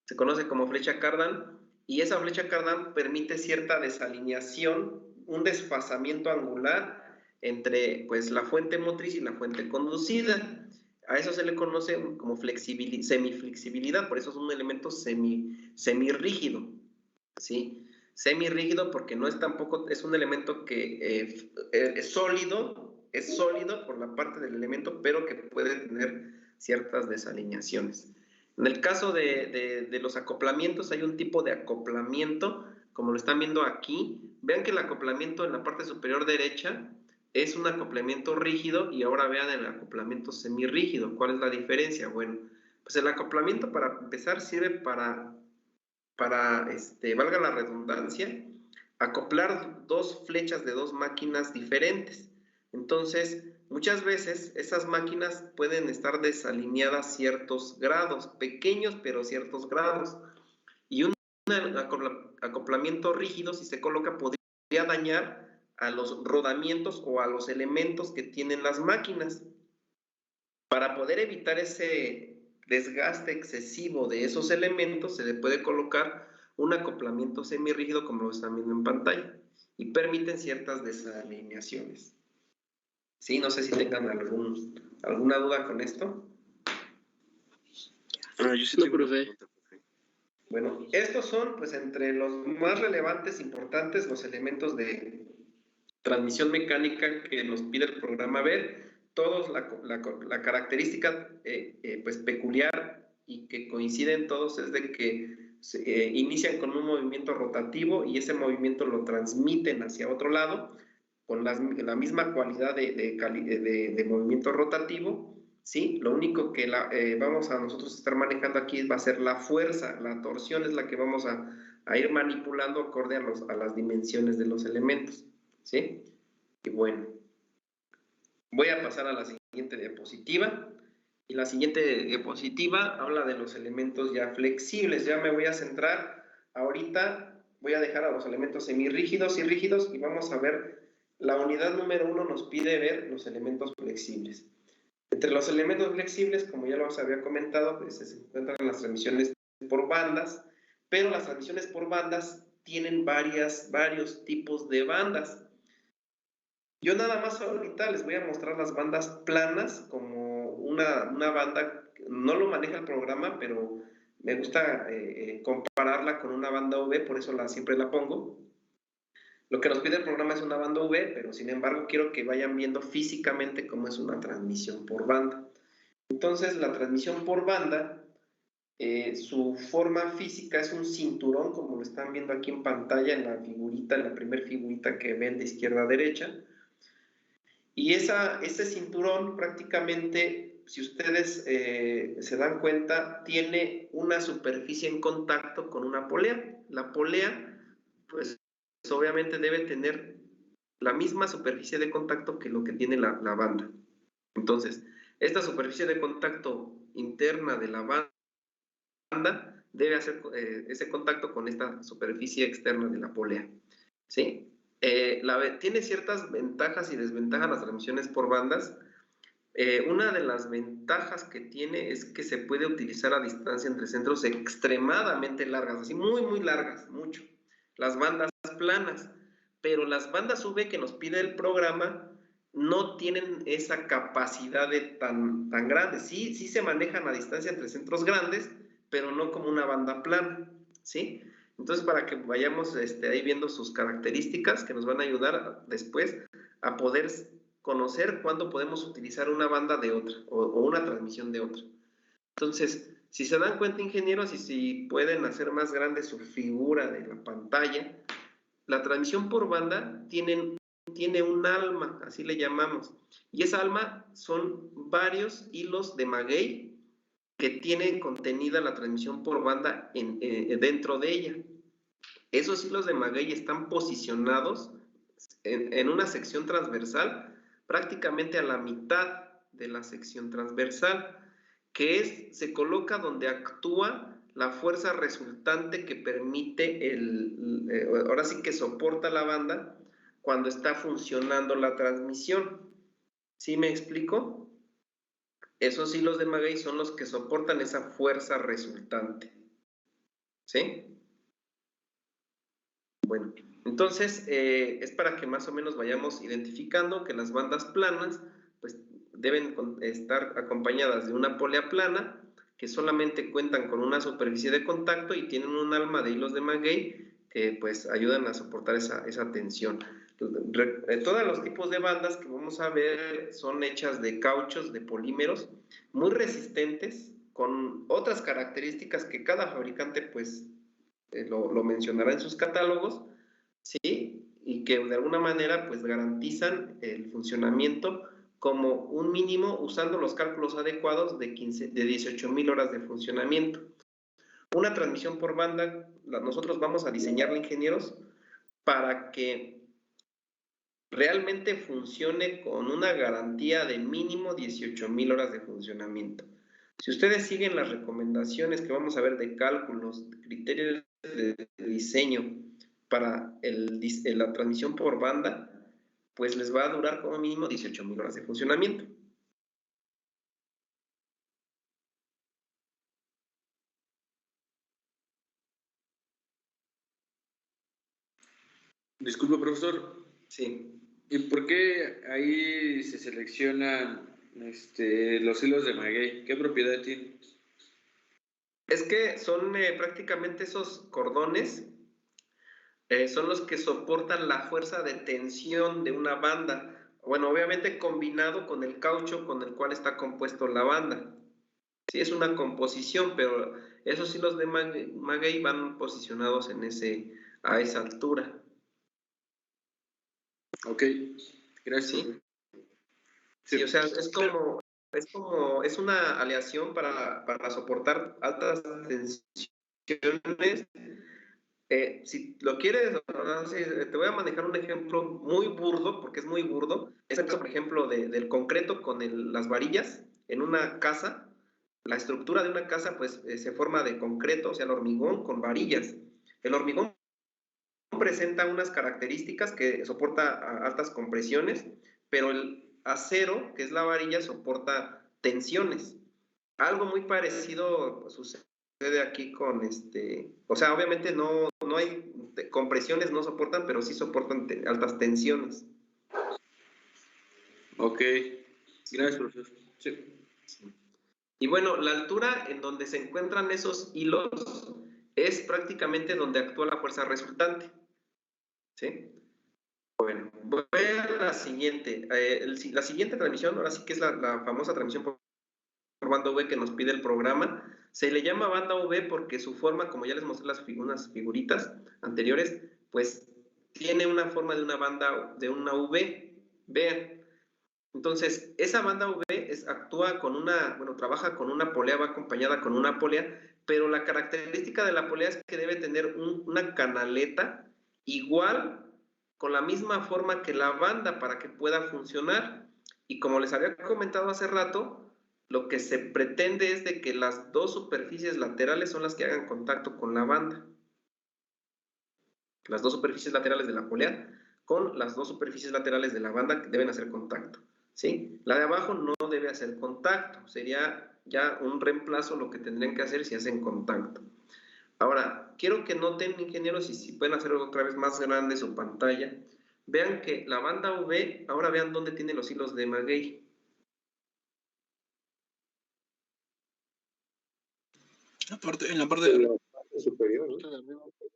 se conoce como flecha cardán, y esa flecha cardán permite cierta desalineación, un desfasamiento angular entre pues la fuente motriz y la fuente conducida. A eso se le conoce como semiflexibilidad, por eso es un elemento semirrígido, ¿sí? Semirrígido porque no es tampoco, es un elemento que es sólido por la parte del elemento, pero que puede tener ciertas desalineaciones. En el caso de los acoplamientos, hay un tipo de acoplamiento, como lo están viendo aquí. Vean que el acoplamiento en la parte superior derecha es un acoplamiento rígido, y ahora vean el acoplamiento semirrígido. ¿Cuál es la diferencia? Bueno, pues el acoplamiento, para empezar, sirve para valga la redundancia, acoplar dos flechas de dos máquinas diferentes. Entonces, muchas veces esas máquinas pueden estar desalineadas ciertos grados, pequeños pero ciertos grados. Y un acoplamiento rígido, si se coloca, podría dañar a los rodamientos o a los elementos que tienen las máquinas. Para poder evitar ese desgaste excesivo de esos elementos, se le puede colocar un acoplamiento semirrígido, como lo están viendo en pantalla, y permiten ciertas desalineaciones. Sí, no sé si tengan alguna duda con esto. Yo sí tengo una pregunta, profe. Bueno, estos son, pues, entre los más relevantes, importantes, los elementos de transmisión mecánica que nos pide el programa ver. Todos la característica pues peculiar y que coinciden todos es de que inician con un movimiento rotativo, y ese movimiento lo transmiten hacia otro lado con la misma cualidad de movimiento rotativo, ¿sí? Lo único que vamos a nosotros estar manejando aquí va a ser la fuerza, la torsión es la que vamos a ir manipulando acorde a las dimensiones de los elementos, ¿sí? Y bueno, voy a pasar a la siguiente diapositiva. Y la siguiente diapositiva habla de los elementos ya flexibles. Ya me voy a centrar ahorita, voy a dejar a los elementos semirrígidos y rígidos, y vamos a ver, la unidad número 1 nos pide ver los elementos flexibles. Entre los elementos flexibles, como ya los había comentado, pues se encuentran las transmisiones por bandas, pero las transmisiones por bandas tienen varios tipos de bandas. Yo nada más ahorita les voy a mostrar las bandas planas como una banda, no lo maneja el programa, pero me gusta compararla con una banda V, por eso siempre la pongo. Lo que nos pide el programa es una banda V, pero sin embargo quiero que vayan viendo físicamente cómo es una transmisión por banda. Entonces, la transmisión por banda, su forma física es un cinturón, como lo están viendo aquí en pantalla, en la figurita, en la primera figurita que ven de izquierda a derecha. Y ese cinturón prácticamente, si ustedes se dan cuenta, tiene una superficie en contacto con una polea. La polea, pues obviamente debe tener la misma superficie de contacto que lo que tiene la banda. Entonces, esta superficie de contacto interna de la banda debe hacer ese contacto con esta superficie externa de la polea, ¿sí? Tiene ciertas ventajas y desventajas las transmisiones por bandas. Una de las ventajas que tiene es que se puede utilizar a distancia entre centros extremadamente largas, así muy largas, mucho. Las bandas planas, pero las bandas V que nos pide el programa no tienen esa capacidad de tan grande. Sí se manejan a distancia entre centros grandes, pero no como una banda plana, ¿sí? Entonces, para que vayamos ahí viendo sus características que nos van a ayudar después a poder conocer cuándo podemos utilizar una banda de otra o una transmisión de otra. Entonces, si se dan cuenta, ingenieros, y si pueden hacer más grande su figura de la pantalla, la transmisión por banda tiene un alma, así le llamamos, y esa alma son varios hilos de maguey que tienen contenida la transmisión por banda dentro de ella. Esos hilos de maguey están posicionados en una sección transversal, prácticamente a la mitad de la sección transversal, que se coloca donde actúa la fuerza resultante que permite ahora sí que soporta la banda cuando está funcionando la transmisión. ¿Sí me explico? Esos hilos de maguey son los que soportan esa fuerza resultante. ¿Sí? Bueno, entonces es para que más o menos vayamos identificando que las bandas planas pues deben estar acompañadas de una polea plana que solamente cuentan con una superficie de contacto y tienen un alma de hilos de maguey que pues ayudan a soportar esa tensión. Todos los tipos de bandas que vamos a ver son hechas de cauchos, de polímeros, muy resistentes, con otras características que cada fabricante pues lo mencionará en sus catálogos, ¿sí? Y que de alguna manera pues garantizan el funcionamiento como un mínimo usando los cálculos adecuados de 18,000 horas de funcionamiento. Una transmisión por banda, nosotros vamos a diseñarla, ingenieros, para que realmente funcione con una garantía de mínimo 18,000 horas de funcionamiento. Si ustedes siguen las recomendaciones que vamos a ver de cálculos, de criterios de diseño para la transmisión por banda, pues les va a durar como mínimo 18,000 horas de funcionamiento. Disculpe, profesor. Sí. ¿Y por qué ahí se seleccionan los hilos de maguey? ¿Qué propiedad tienen? Es que son prácticamente esos cordones, son los que soportan la fuerza de tensión de una banda. Bueno, obviamente combinado con el caucho con el cual está compuesto la banda. Sí, es una composición, pero esos hilos de maguey van posicionados a esa altura. Ok, gracias. Sí, o sea, es una aleación para soportar altas tensiones. Si lo quieres, te voy a manejar un ejemplo muy burdo, porque es muy burdo. Es el caso, por ejemplo, del concreto con las varillas en una casa. La estructura de una casa, pues, se forma de concreto, o sea, el hormigón con varillas. El hormigón presenta unas características que soporta altas compresiones, pero el acero, que es la varilla, soporta tensiones. Algo muy parecido sucede aquí con o sea, obviamente no hay compresiones, no soportan, pero sí soportan altas tensiones. Ok, gracias, profesor. Sí. Y bueno, la altura en donde se encuentran esos hilos es prácticamente donde actúa la fuerza resultante. ¿Sí? Bueno, voy a la siguiente. La siguiente transmisión, ahora sí que es la famosa transmisión por banda V que nos pide el programa. Se le llama banda V porque su forma, como ya les mostré unas figuritas anteriores, pues tiene una forma de una banda, de una V. Vean. Entonces, esa banda V actúa con trabaja con una polea, va acompañada con una polea, pero la característica de la polea es que debe tener una canaleta igual, con la misma forma que la banda para que pueda funcionar. Y como les había comentado hace rato, lo que se pretende es de que las dos superficies laterales son las que hagan contacto con la banda. Las dos superficies laterales de la polea con las dos superficies laterales de la banda que deben hacer contacto. ¿Sí? La de abajo no debe hacer contacto, sería ya un reemplazo lo que tendrían que hacer si hacen contacto. Ahora, quiero que noten, ingenieros, y si pueden hacer otra vez más grande su pantalla, vean que la banda V, ahora vean dónde tiene los hilos de maguey. En la parte de superior, ¿no?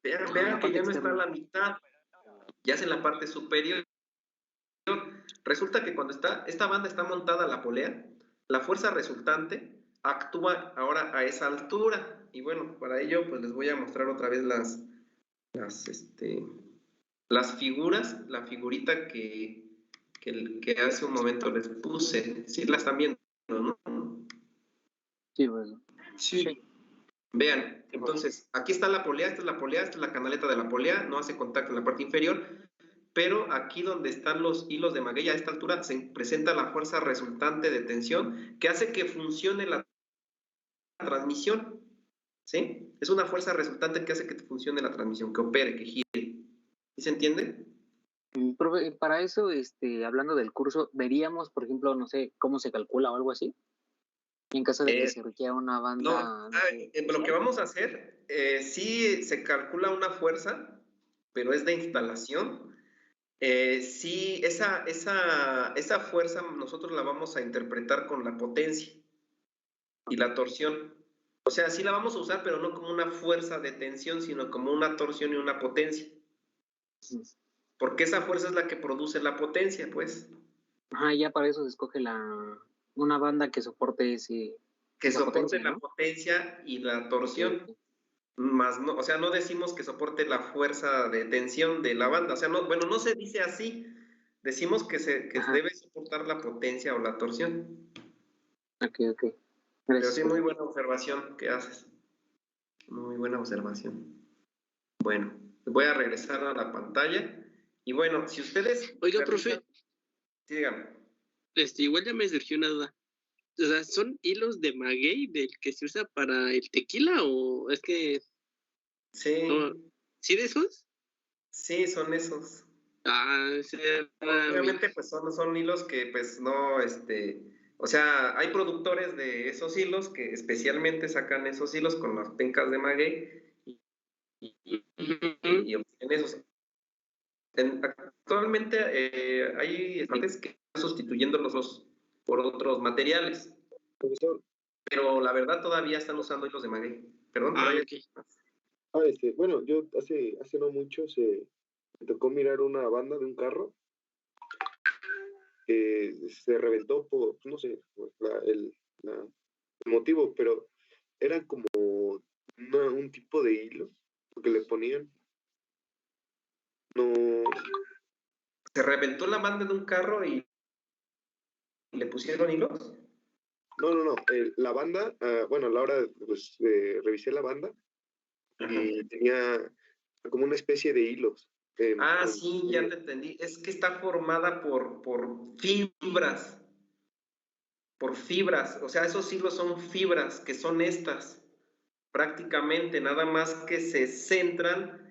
Vean que ya no está a la mitad, ya es en la parte superior. Resulta que cuando esta banda está montada a la polea, la fuerza resultante actúa ahora a esa altura. Y bueno, para ello pues les voy a mostrar otra vez las figuras, la figurita que hace un momento les puse. Sí la están viendo, ¿no? Sí, bueno. Sí. Vean, entonces, aquí está la polea, esta es la canaleta de la polea, no hace contacto en la parte inferior, pero aquí donde están los hilos de maguey a esta altura se presenta la fuerza resultante de tensión que hace que funcione la transmisión, ¿sí? Es una fuerza resultante que hace que funcione la transmisión, que opere, que gire. ¿Sí se entiende? Profe, para eso, hablando del curso, veríamos, por ejemplo, no sé, cómo se calcula o algo así, en caso de que se requiera una banda. Lo que vamos a hacer, sí se calcula una fuerza, pero es de instalación. Sí, esa fuerza nosotros la vamos a interpretar con la potencia y la torsión. O sea, sí la vamos a usar, pero no como una fuerza de tensión, sino como una torsión y una potencia. Porque esa fuerza es la que produce la potencia, pues. Ajá, ya para eso se escoge una banda que soporte la potencia y la torsión. Sí. Más no, o sea, no decimos que soporte la fuerza de tensión de la banda. O sea, no, bueno, no se dice así. Decimos que debe soportar la potencia o la torsión. Ok. Gracias. Pero sí, muy buena observación que haces. Muy buena observación. Bueno, voy a regresar a la pantalla. Y bueno, si ustedes... Oiga, profe. Sí, dígame. Igual ya me surgió una duda. O sea, ¿son hilos de maguey del que se usa para el tequila o es que... Sí. No, ¿sí de esos? Sí, son esos. Sí. Obviamente, pues son hilos que, pues, no, o sea, hay productores de esos hilos que especialmente sacan esos hilos con las pencas de maguey y obtienen esos. Actualmente hay estantes que están sustituyendo los dos por otros materiales. Profesor. Pero la verdad todavía están usando hilos de maguey. Perdón, Bueno, yo hace no mucho me tocó mirar una banda de un carro que se reventó por, no sé, el motivo, pero eran como un tipo de hilo que le ponían. No. ¿Se reventó la banda de un carro y le pusieron hilos? No. La banda, bueno, a la hora pues, revisé la banda. Ajá. Y tenía como una especie de hilos. Sí, ya te entendí. Es que está formada por fibras. Por fibras. O sea, esos hilos son fibras, que son estas. Prácticamente, nada más que se centran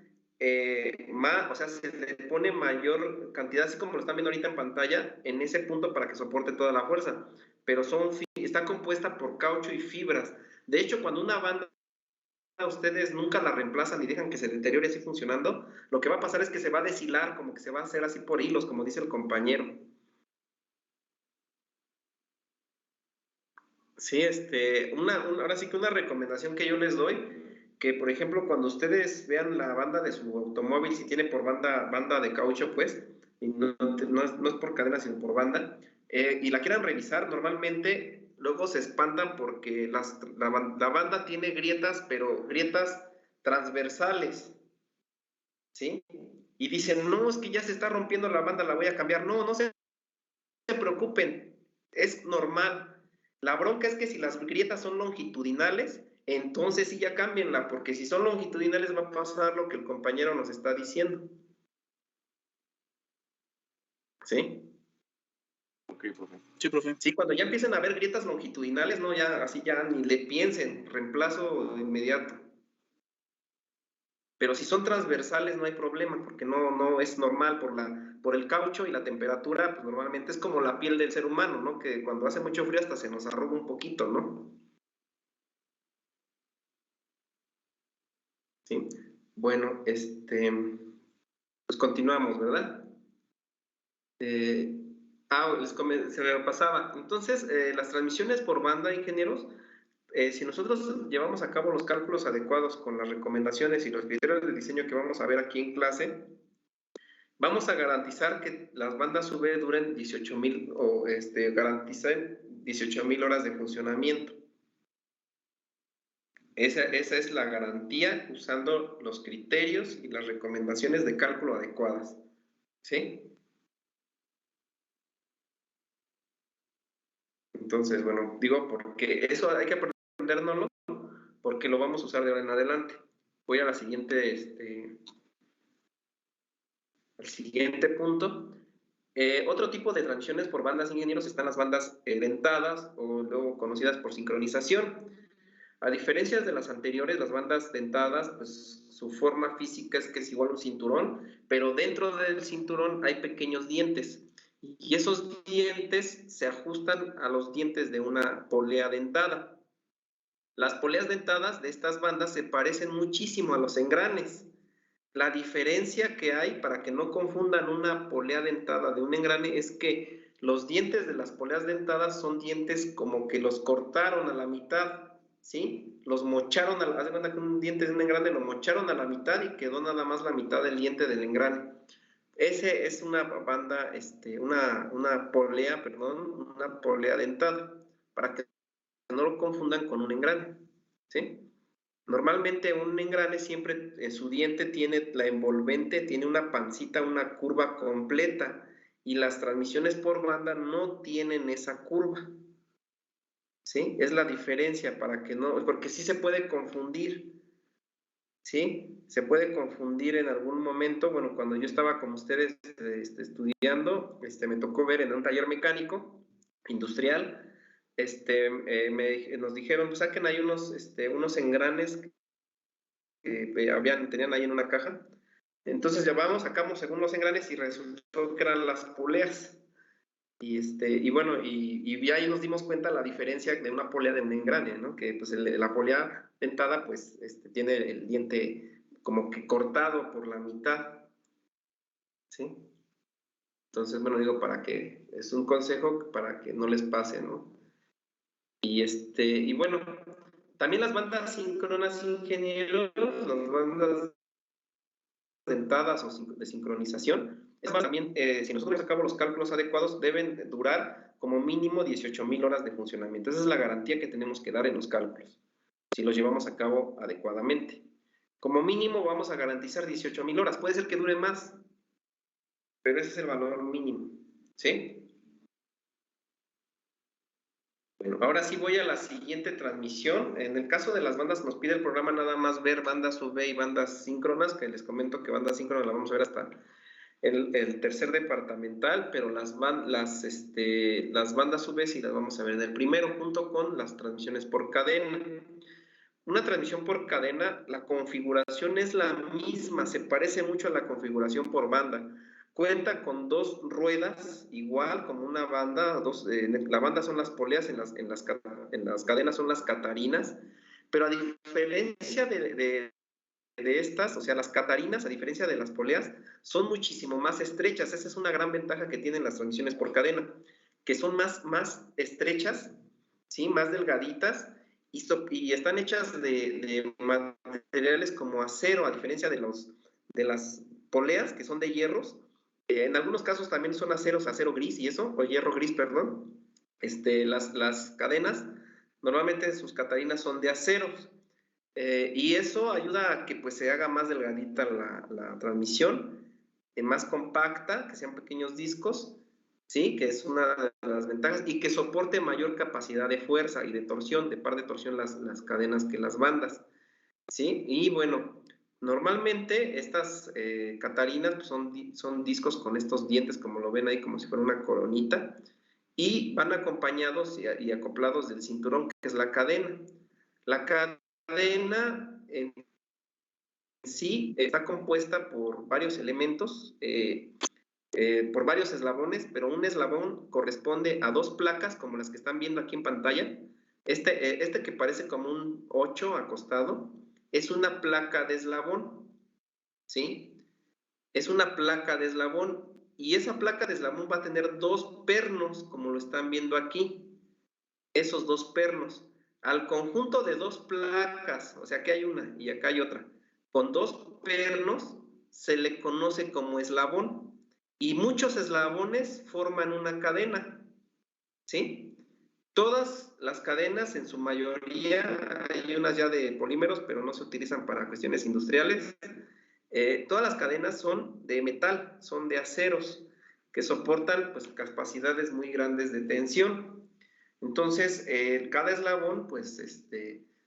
o sea, se le pone mayor cantidad, así como lo están viendo ahorita en pantalla, en ese punto para que soporte toda la fuerza. Pero son está compuesta por caucho y fibras. De hecho, cuando una banda ustedes nunca la reemplazan y dejan que se deteriore así funcionando, lo que va a pasar es que se va a deshilar, como que se va a hacer así por hilos, como dice el compañero. Sí, ahora sí que una recomendación que yo les doy, que por ejemplo cuando ustedes vean la banda de su automóvil, si tiene por banda de caucho, pues, y no es por cadena, sino por banda, y la quieran revisar, normalmente luego se espantan porque la banda tiene grietas, pero grietas transversales, ¿sí? Y dicen, no, es que ya se está rompiendo la banda, la voy a cambiar. No, no se preocupen, es normal. La bronca es que si las grietas son longitudinales, entonces sí ya cámbienla, porque si son longitudinales va a pasar lo que el compañero nos está diciendo. ¿Sí? Ok, profe. Sí, profe. Sí, cuando ya empiecen a haber grietas longitudinales, no, ya así ya ni le piensen, reemplazo de inmediato. Pero si son transversales no hay problema, porque no es normal por el caucho y la temperatura, pues normalmente es como la piel del ser humano, ¿no? Que cuando hace mucho frío hasta se nos arruga un poquito, ¿no? Sí. Bueno, pues continuamos, ¿verdad? Se me pasaba. Entonces, las transmisiones por banda, ingenieros, si nosotros llevamos a cabo los cálculos adecuados con las recomendaciones y los criterios de diseño que vamos a ver aquí en clase, vamos a garantizar que las bandas UV duren 18,000 o garanticen 18,000 horas de funcionamiento. Esa es la garantía usando los criterios y las recomendaciones de cálculo adecuadas. ¿Sí? Entonces, bueno, digo porque eso hay que aprendérnoslo porque lo vamos a usar de ahora en adelante. Voy a la siguiente, al siguiente punto. Otro tipo de transmisiones por bandas, ingenieros, están las bandas dentadas o luego conocidas por sincronización. A diferencia de las anteriores, las bandas dentadas, pues su forma física es que es igual a un cinturón, pero dentro del cinturón hay pequeños dientes y esos dientes se ajustan a los dientes de una polea dentada. Las poleas dentadas de estas bandas se parecen muchísimo a los engranes. La diferencia que hay, para que no confundan una polea dentada de un engrane, es que los dientes de las poleas dentadas son dientes como que los cortaron a la mitad, ¿sí? Los mocharon, haz de cuenta que un diente de un engrane lo mocharon a la mitad y quedó nada más la mitad del diente del engrane. Ese es una banda, una polea dentada, para que no lo confundan con un engrane, ¿sí? Normalmente un engrane siempre en su diente tiene la envolvente, tiene una pancita, una curva completa, y las transmisiones por banda no tienen esa curva. ¿Sí? Es la diferencia para que no, porque sí se puede confundir. ¿Sí? Se puede confundir en algún momento. Bueno, cuando yo estaba con ustedes estudiando, me tocó ver en un taller mecánico industrial, nos dijeron, pues saquen ahí unos engranes que tenían ahí en una caja. Entonces sacamos según los engranes y resultó que eran las poleas. Y bueno, y ahí nos dimos cuenta la diferencia de una polea de un engrane, ¿no? Que pues la polea dentada pues tiene el diente como que cortado por la mitad, ¿sí? Entonces, bueno, digo, es un consejo para que no les pase, ¿no? Y bueno, también las bandas síncronas, ingenieros, las bandas dentadas o de sincronización, también, si nosotros sacamos los cálculos adecuados, deben durar como mínimo 18,000 horas de funcionamiento. Esa es la garantía que tenemos que dar en los cálculos, si los llevamos a cabo adecuadamente. Como mínimo vamos a garantizar 18,000 horas. Puede ser que dure más, pero ese es el valor mínimo, ¿sí? Bueno, ahora sí voy a la siguiente transmisión. En el caso de las bandas, nos pide el programa nada más ver bandas UV y bandas síncronas, que les comento que bandas síncronas la vamos a ver hasta el tercer departamental, pero las bandas UV sí las vamos a ver en el primero, junto con las transmisiones por cadena. Una transmisión por cadena, la configuración es la misma, se parece mucho a la configuración por banda. cuenta con 2 ruedas, igual como una banda, la banda son las poleas, en las cadenas son las catarinas, pero a diferencia de estas, o sea, las catarinas, a diferencia de las poleas, son muchísimo más estrechas. Esa es una gran ventaja que tienen las transmisiones por cadena, que son más estrechas, ¿sí? Más delgaditas, y están hechas de materiales como acero, a diferencia de las poleas, que son de hierros. En algunos casos también son acero gris y eso, o hierro gris, perdón. Las cadenas, normalmente sus catarinas son de aceros. Y eso ayuda a que pues se haga más delgadita la transmisión, más compacta, que sean pequeños discos, ¿sí? Que es una de las ventajas, y que soporte mayor capacidad de fuerza y de torsión, de par de torsión las cadenas que las bandas, ¿sí? Y bueno, normalmente estas catarinas pues, son discos con estos dientes, como lo ven ahí, como si fuera una coronita, y van acompañados y acoplados del cinturón, que es la cadena. La cadena en sí está compuesta por varios elementos, por varios eslabones, pero un eslabón corresponde a 2 placas, como las que están viendo aquí en pantalla. Este que parece como un 8 acostado, es una placa de eslabón, ¿sí? Es una placa de eslabón, y esa placa de eslabón va a tener 2 pernos, como lo están viendo aquí. Esos 2 pernos, al conjunto de 2 placas, o sea, aquí hay una y acá hay otra, con 2 pernos se le conoce como eslabón, y muchos eslabones forman una cadena, ¿sí? Todas las cadenas, en su mayoría, hay unas ya de polímeros, pero no se utilizan para cuestiones industriales. Todas las cadenas son de metal, son de aceros, que soportan pues, capacidades muy grandes de tensión. Entonces, cada eslabón, pues,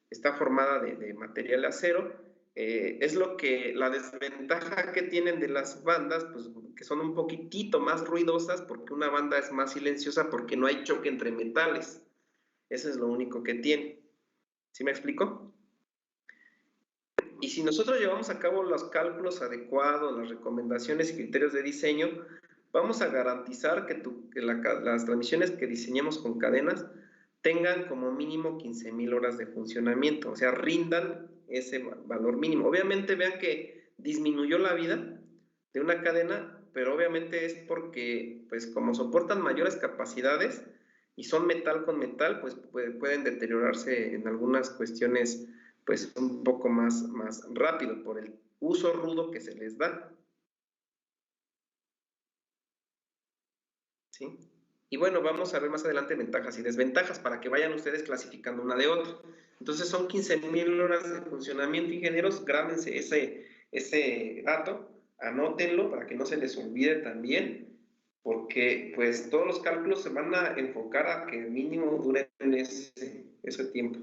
está formada de material acero. Es la desventaja que tienen de las bandas, pues, que son un poquitito más ruidosas, porque una banda es más silenciosa, porque no hay choque entre metales. Eso es lo único que tiene. ¿Sí me explico? Y si nosotros llevamos a cabo los cálculos adecuados, las recomendaciones y criterios de diseño, vamos a garantizar que las transmisiones que diseñemos con cadenas tengan como mínimo 15,000 horas de funcionamiento, o sea, rindan ese valor mínimo. Obviamente vean que disminuyó la vida de una cadena, pero obviamente es porque, pues como soportan mayores capacidades y son metal con metal, pues pueden deteriorarse en algunas cuestiones, pues un poco más rápido por el uso rudo que se les da. ¿Sí? Y bueno, vamos a ver más adelante ventajas y desventajas para que vayan ustedes clasificando una de otra. Entonces son 15,000 horas de funcionamiento, ingenieros. Grábense ese dato, anótenlo para que no se les olvide también, porque pues todos los cálculos se van a enfocar a que mínimo duren ese tiempo.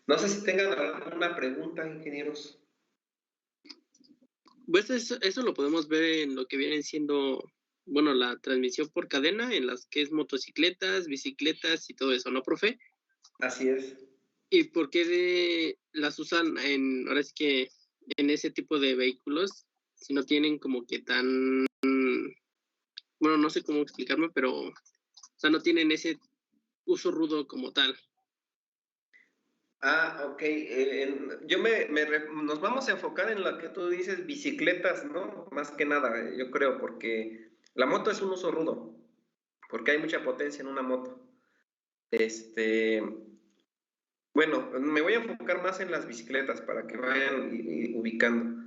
No sé si tengan alguna pregunta, ingenieros. Pues eso lo podemos ver en lo que vienen siendo, bueno, la transmisión por cadena, en las que es motocicletas, bicicletas y todo eso, ¿no, profe? Así es. ¿Y por qué las usan ahora sí que en ese tipo de vehículos, si no tienen como que tan, bueno, no sé cómo explicarme, pero, o sea, no tienen ese uso rudo como tal? Ok. Nos vamos a enfocar en la que tú dices, bicicletas, ¿no? Más que nada, yo creo, porque la moto es un uso rudo, porque hay mucha potencia en una moto. Bueno, me voy a enfocar más en las bicicletas para que vayan ubicando.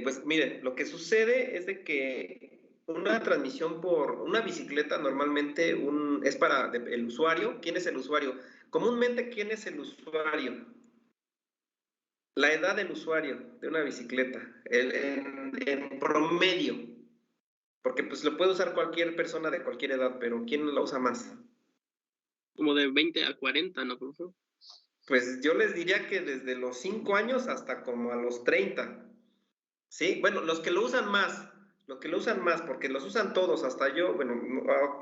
Pues miren, lo que sucede es de que una transmisión por una bicicleta normalmente es para el usuario. ¿Quién es el usuario? Comúnmente, ¿quién es el usuario? La edad del usuario de una bicicleta, en promedio, porque pues lo puede usar cualquier persona de cualquier edad, pero ¿quién la usa más? Como de 20 a 40, ¿no, profe? Pues yo les diría que desde los 5 años hasta como a los 30. ¿Sí? Bueno, los que lo usan más, Los que lo usan más, porque los usan todos, hasta yo, bueno,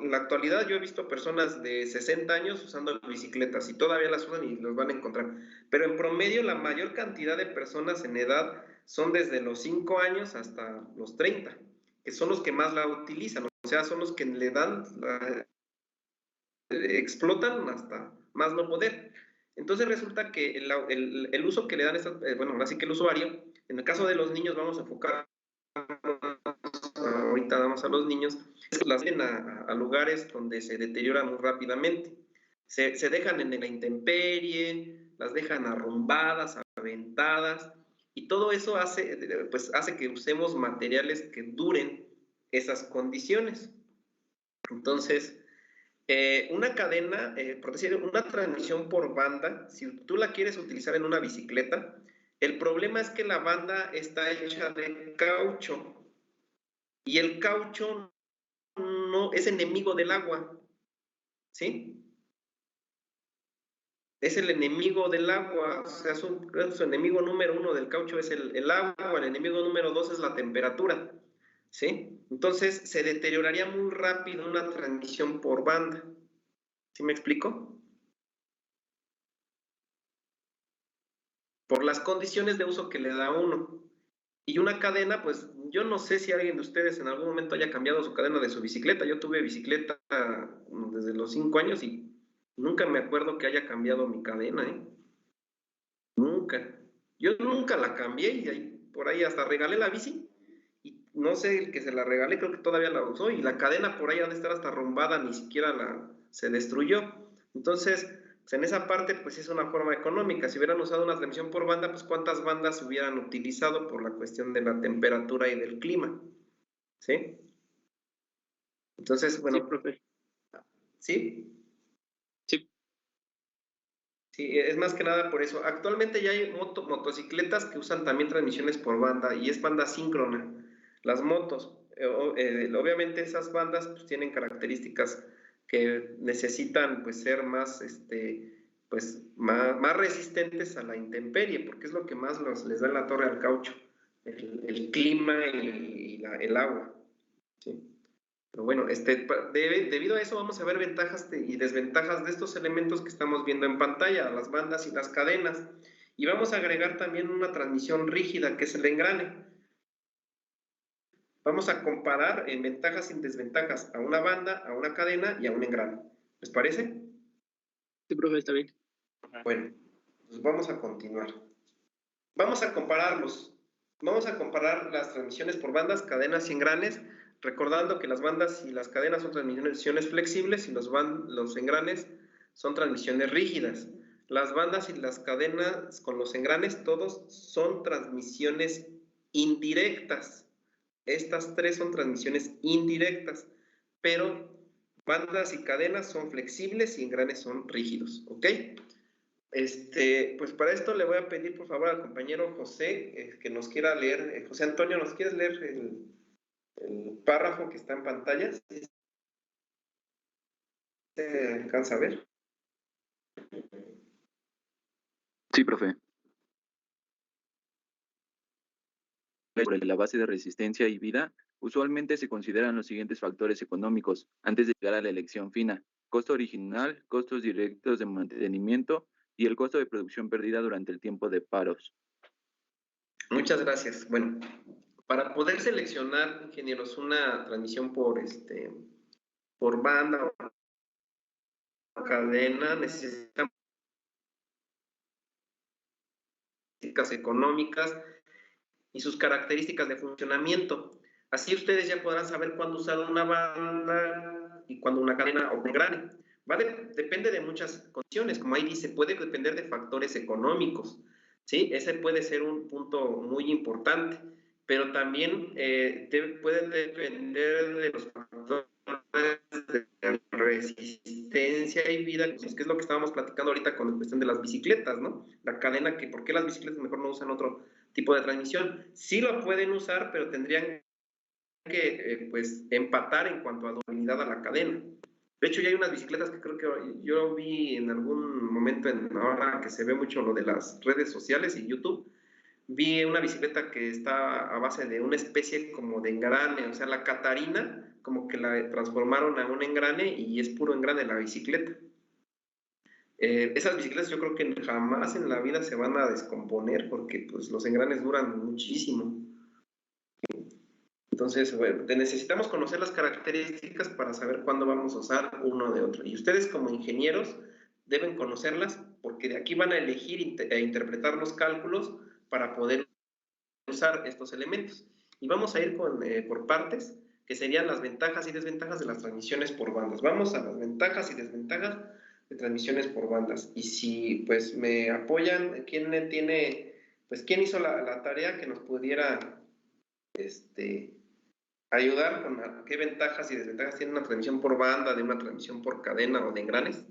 en la actualidad yo he visto personas de 60 años usando bicicletas y todavía las usan y los van a encontrar. Pero en promedio la mayor cantidad de personas en edad son desde los 5 años hasta los 30, que son los que más la utilizan, o sea, son los que le dan, explotan hasta más no poder. Entonces resulta que el uso que le dan, bueno, ahora sí que el usuario, en el caso de los niños vamos a enfocar ahorita damos a los niños, las llevan a lugares donde se deterioran muy rápidamente. Se dejan en la intemperie, las dejan arrumbadas, aventadas, y todo eso hace que usemos materiales que duren esas condiciones. Entonces, una cadena, por decir, una transmisión por banda, si tú la quieres utilizar en una bicicleta, el problema es que la banda está hecha de caucho, y el caucho no es enemigo del agua, ¿sí? Es el enemigo del agua, o sea, su enemigo número 1 del caucho es el agua, el enemigo número 2 es la temperatura, ¿sí? Entonces se deterioraría muy rápido una transmisión por banda. ¿Sí me explico? Por las condiciones de uso que le da uno. Y una cadena, pues yo no sé si alguien de ustedes en algún momento haya cambiado su cadena de su bicicleta. Yo tuve bicicleta desde los 5 años y nunca me acuerdo que haya cambiado mi cadena, ¿eh? Nunca. Yo nunca la cambié y por ahí hasta regalé la bici. Y no sé, el que se la regalé creo que todavía la usó y la cadena por ahí ha de estar hasta arrumbada, ni siquiera se destruyó. Entonces, pues en esa parte, pues es una forma económica. Si hubieran usado una transmisión por banda, pues cuántas bandas se hubieran utilizado por la cuestión de la temperatura y del clima. ¿Sí? Entonces, bueno. Sí, profe. ¿Sí? Sí. Sí, es más que nada por eso. Actualmente ya hay motocicletas que usan también transmisiones por banda y es banda síncrona. Las motos, obviamente esas bandas pues, tienen características que necesitan pues ser más, más resistentes a la intemperie, porque es lo que más les da la torre al caucho, el clima y el agua. ¿Sí? Pero bueno, debido a eso vamos a ver ventajas y desventajas de estos elementos que estamos viendo en pantalla, las bandas y las cadenas. Y vamos a agregar también una transmisión rígida, que es el engrane. Vamos a comparar en ventajas y desventajas a una banda, a una cadena y a un engrane. ¿Les parece? Sí, profe, está bien. Bueno, pues vamos a continuar. Vamos a compararlos. Vamos a comparar las transmisiones por bandas, cadenas y engranes, recordando que las bandas y las cadenas son transmisiones flexibles y los engranes son transmisiones rígidas. Las bandas y las cadenas con los engranes todos son transmisiones indirectas. Estas tres son transmisiones indirectas, pero bandas y cadenas son flexibles y engranes son rígidos, ¿ok? Pues para esto le voy a pedir por favor al compañero José que nos quiera leer. José Antonio, ¿nos quieres leer el párrafo que está en pantalla? ¿Se alcanza a ver? Sí, profe. Sobre la base de resistencia y vida, usualmente se consideran los siguientes factores económicos antes de llegar a la elección fina: costo original, costos directos de mantenimiento y el costo de producción perdida durante el tiempo de paros. Muchas gracias. Bueno, para poder seleccionar, ingenieros, una transmisión por banda o cadena, necesitamos características económicas y sus características de funcionamiento. Así ustedes ya podrán saber cuándo usar una banda y cuándo una cadena o un engrane. Depende de muchas condiciones, como ahí dice, puede depender de factores económicos, ¿sí? Ese puede ser un punto muy importante, pero también puede depender de los factores de resistencia y vida, que es lo que estábamos platicando ahorita con la cuestión de las bicicletas, ¿no? La cadena, que por qué las bicicletas mejor no usan otro tipo de transmisión. Sí lo pueden usar, pero tendrían que empatar en cuanto a durabilidad a la cadena. De hecho, ya hay unas bicicletas que creo que yo vi en algún momento ahora que se ve mucho lo de las redes sociales y YouTube, vi una bicicleta que está a base de una especie como de engrane, o sea, la Catarina, como que la transformaron a un engrane y es puro engrane la bicicleta. Esas bicicletas yo creo que jamás en la vida se van a descomponer porque pues los engranes duran muchísimo. Entonces, bueno, necesitamos conocer las características para saber cuándo vamos a usar uno de otro. Y ustedes como ingenieros deben conocerlas porque de aquí van a elegir e interpretar los cálculos para poder usar estos elementos. Y vamos a ir por partes, que serían las ventajas y desventajas de las transmisiones por bandas. Vamos a las ventajas y desventajas de transmisiones por bandas. Y si pues me apoyan, ¿quién hizo la tarea que nos pudiera ayudar con qué ventajas y desventajas tiene una transmisión por banda, de una transmisión por cadena o de engranes?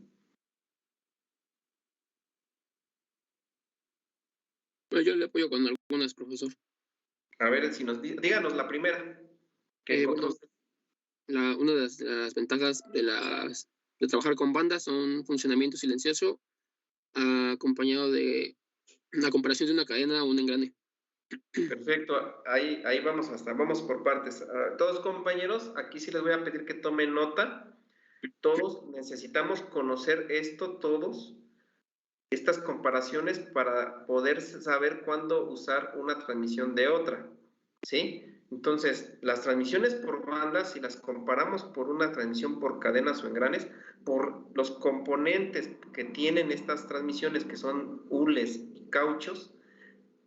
Pues yo le apoyo con algunas, profesor. A ver, si díganos la primera. Una de las ventajas de trabajar con bandas son funcionamiento silencioso acompañado de la comparación de una cadena a un engrane. Perfecto, ahí vamos por partes. Todos compañeros, aquí sí les voy a pedir que tomen nota. Todos necesitamos conocer estas comparaciones para poder saber cuándo usar una transmisión de otra, ¿sí? Entonces, las transmisiones por bandas, si las comparamos por una transmisión por cadenas o engranes, por los componentes que tienen estas transmisiones, que son hules y cauchos,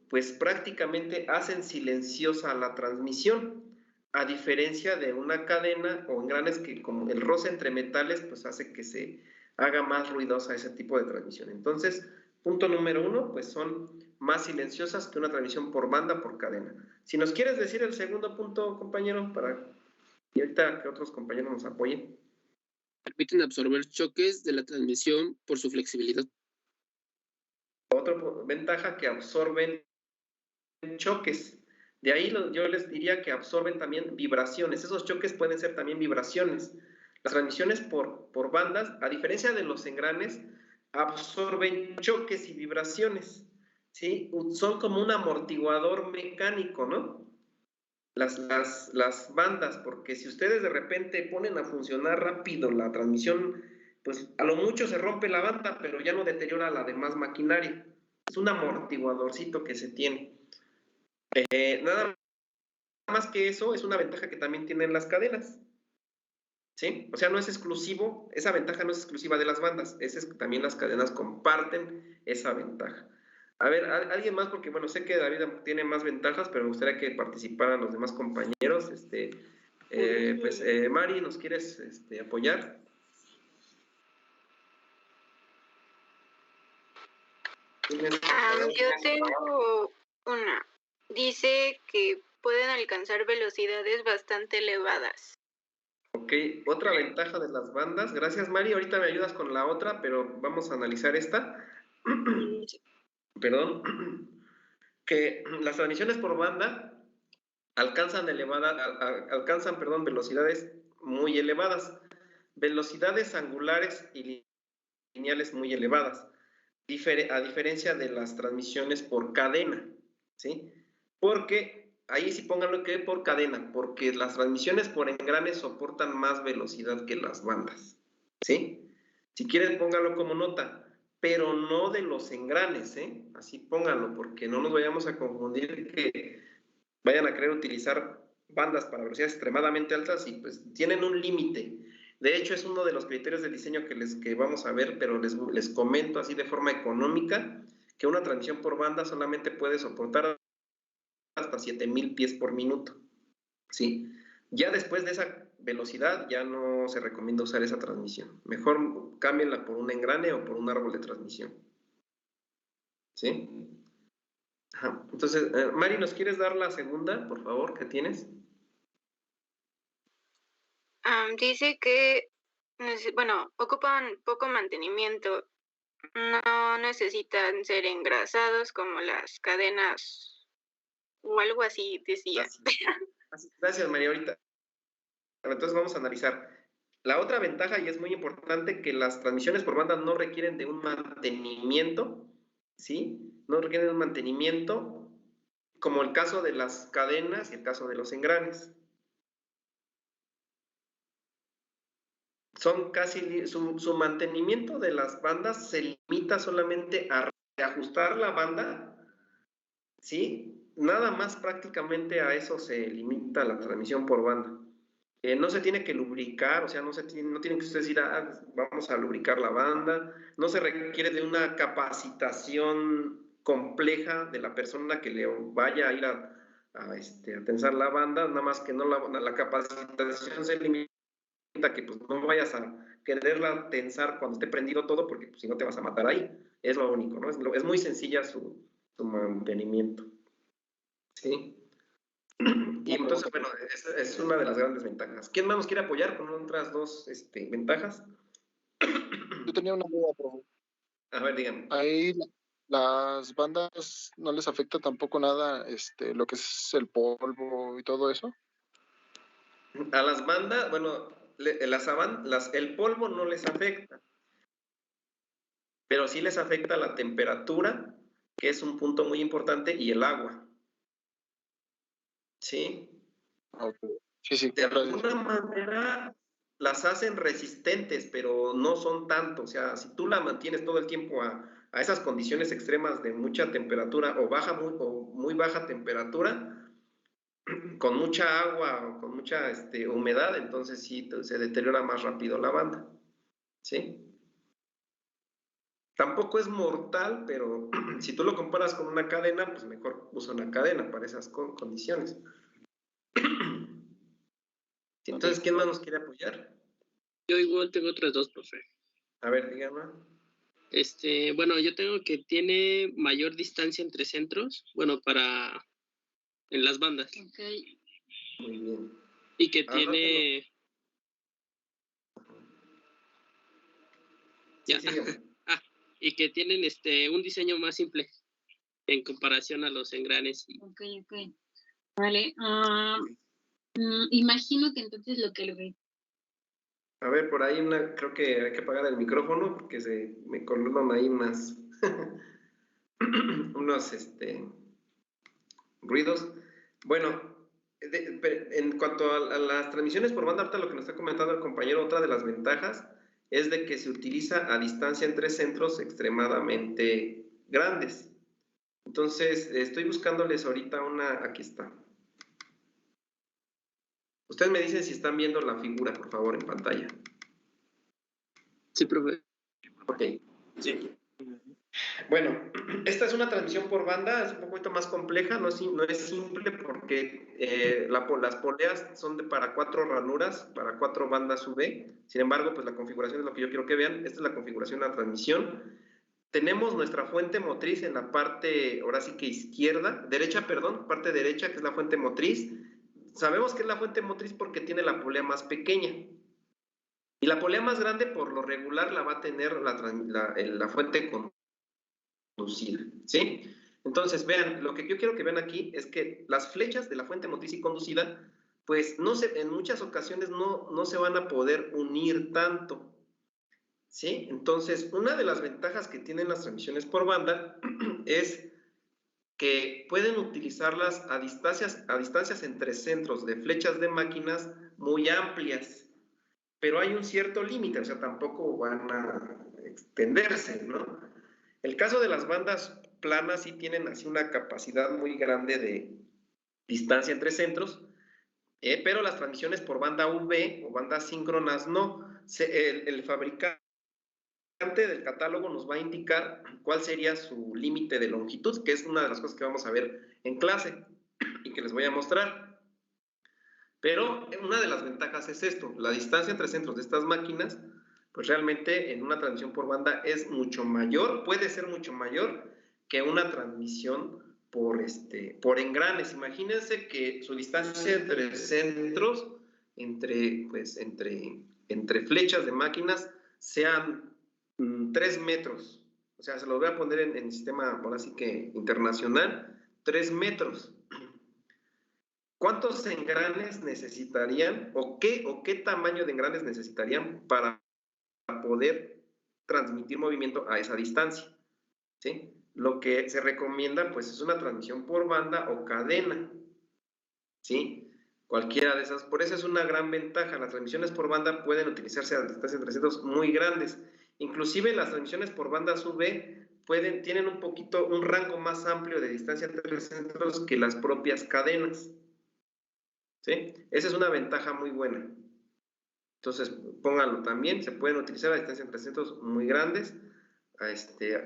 pues prácticamente hacen silenciosa la transmisión, a diferencia de una cadena o engranes que como el roce entre metales, pues hace que se haga más ruidosa ese tipo de transmisión. Entonces, punto número 1, pues son más silenciosas que una transmisión por banda por cadena. Si nos quieres decir el segundo punto, compañero, y ahorita que otros compañeros nos apoyen. Permiten absorber choques de la transmisión por su flexibilidad. Otra ventaja, que absorben choques. De ahí yo les diría que absorben también vibraciones. Esos choques pueden ser también vibraciones. Las transmisiones por bandas, a diferencia de los engranes, absorben choques y vibraciones, ¿sí? Son como un amortiguador mecánico, ¿no? Las bandas, porque si ustedes de repente ponen a funcionar rápido la transmisión, pues a lo mucho se rompe la banda, pero ya no deteriora la demás maquinaria. Es un amortiguadorcito que se tiene. Nada más que eso, es una ventaja que también tienen las cadenas, ¿sí? O sea, no es exclusivo, esa ventaja no es exclusiva de las bandas, también las cadenas comparten esa ventaja. A ver, ¿alguien más? Porque, bueno, sé que David tiene más ventajas, pero me gustaría que participaran los demás compañeros. Mari, ¿nos quieres apoyar? Yo tengo una. Dice que pueden alcanzar velocidades bastante elevadas. Ok, otra ventaja de las bandas. Gracias, Mari. Ahorita me ayudas con la otra, pero vamos a analizar esta. Perdón. Que las transmisiones por banda alcanzan velocidades muy elevadas. Velocidades angulares y lineales muy elevadas. A diferencia de las transmisiones por cadena, ¿sí? Porque ahí sí pónganlo que por cadena, porque las transmisiones por engranes soportan más velocidad que las bandas, ¿sí? Si quieren pónganlo como nota, pero no de los engranes, ¿eh? Así pónganlo, porque no nos vayamos a confundir que vayan a querer utilizar bandas para velocidades extremadamente altas y pues tienen un límite. De hecho, es uno de los criterios de diseño que vamos a ver, pero les comento así de forma económica, que una transmisión por banda solamente puede soportar hasta 7000 pies por minuto, ¿sí? Ya después de esa velocidad ya no se recomienda usar esa transmisión. Mejor cámbienla por un engrane o por un árbol de transmisión, ¿sí? Ajá. Entonces, Mari, ¿nos quieres dar la segunda, por favor, que tienes? Dice que, ocupan poco mantenimiento. No necesitan ser engrasados como las cadenas o algo así, decía. Gracias, María. Ahorita. Entonces vamos a analizar. La otra ventaja, y es muy importante, que las transmisiones por banda no requieren de un mantenimiento, ¿sí? No requieren un mantenimiento como el caso de las cadenas y el caso de los engranes. Son casi, su mantenimiento de las bandas se limita solamente a reajustar la banda, ¿sí? Nada más prácticamente a eso se limita la transmisión por banda. No se tiene que lubricar, o sea, no tienen que ustedes ir vamos a lubricar la banda, no se requiere de una capacitación compleja de la persona que le vaya a ir a tensar la banda, nada más que no la capacitación se limita a que pues, no vayas a quererla tensar cuando esté prendido todo, porque pues, si no te vas a matar ahí, es lo único, ¿no? Es muy sencilla su mantenimiento, ¿sí? Y entonces, bueno, esa es una de las grandes ventajas. ¿Quién más nos quiere apoyar con otras dos ventajas? Yo tenía una duda, profe. A ver, díganme. Ahí las bandas no les afecta tampoco nada lo que es el polvo y todo eso. A las bandas, bueno, el polvo no les afecta, pero sí les afecta la temperatura, que es un punto muy importante, y el agua. ¿Sí? Okay. Sí, de alguna manera las hacen resistentes, pero no son tanto. O sea, si tú la mantienes todo el tiempo a esas condiciones extremas de mucha temperatura o muy baja temperatura, con mucha agua o con mucha humedad, entonces sí se deteriora más rápido la banda. ¿Sí? Tampoco es mortal, pero si tú lo comparas con una cadena, pues mejor usa una cadena para esas condiciones. Entonces, ¿quién más nos quiere apoyar? Yo igual tengo otras dos, profe. A ver, dígame. Bueno, yo tengo que tiene mayor distancia entre centros, bueno, en las bandas. Ok. Muy bien. Y que tiene... Ya. Sí, y que tienen un diseño más simple en comparación a los engranes. Ok. Vale. Imagino que entonces lo que A ver, por ahí creo que hay que apagar el micrófono porque se me colaron ahí unos ruidos. Bueno, en cuanto a las transmisiones por banda, ahorita lo que nos está comentando el compañero, otra de las ventajas es de que se utiliza a distancia entre centros extremadamente grandes. Entonces, estoy buscándoles ahorita aquí está. Ustedes me dicen si están viendo la figura, por favor, en pantalla. Sí, profe. Ok. Sí. Bueno, esta es una transmisión por banda, es un poquito más compleja, no es simple porque las poleas son para 4 ranuras, para 4 bandas UV. Sin embargo, pues la configuración es lo que yo quiero que vean. Esta es la configuración de la transmisión. Tenemos nuestra fuente motriz en la parte, ahora sí que parte derecha, que es la fuente motriz. Sabemos que es la fuente motriz porque tiene la polea más pequeña. Y la polea más grande, por lo regular, la va a tener la fuente conducida, ¿sí? Entonces, vean, lo que yo quiero que vean aquí es que las flechas de la fuente motriz y conducida, pues en muchas ocasiones no se van a poder unir tanto, ¿sí? Entonces, una de las ventajas que tienen las transmisiones por banda es que pueden utilizarlas a distancias entre centros de flechas de máquinas muy amplias, pero hay un cierto límite, o sea, tampoco van a extenderse, ¿no? El caso de las bandas planas sí tienen así una capacidad muy grande de distancia entre centros, pero las transmisiones por banda UV o bandas síncronas no. El fabricante del catálogo nos va a indicar cuál sería su límite de longitud, que es una de las cosas que vamos a ver en clase y que les voy a mostrar. Pero una de las ventajas es esto, la distancia entre centros de estas máquinas, pues realmente en una transmisión por banda es mucho mayor, puede ser mucho mayor que una transmisión por engranes. Imagínense que su distancia entre centros, entre flechas de máquinas, sean 3 metros. O sea, se los voy a poner en sistema, ahora sí que internacional, 3 metros. ¿Cuántos engranes necesitarían o qué tamaño de engranes necesitarían para poder transmitir movimiento a esa distancia? ¿Sí? lo que se recomienda pues es una transmisión por banda o cadena, ¿sí? Cualquiera de esas, por eso es una gran ventaja. Las transmisiones por banda pueden utilizarse a distancias de 300 muy grandes. Inclusive las transmisiones por banda UV tienen un rango más amplio de distancia de 300 que las propias cadenas, ¿sí? Esa es una ventaja muy buena. Entonces, pónganlo también, se pueden utilizar a distancia de 300 muy grandes,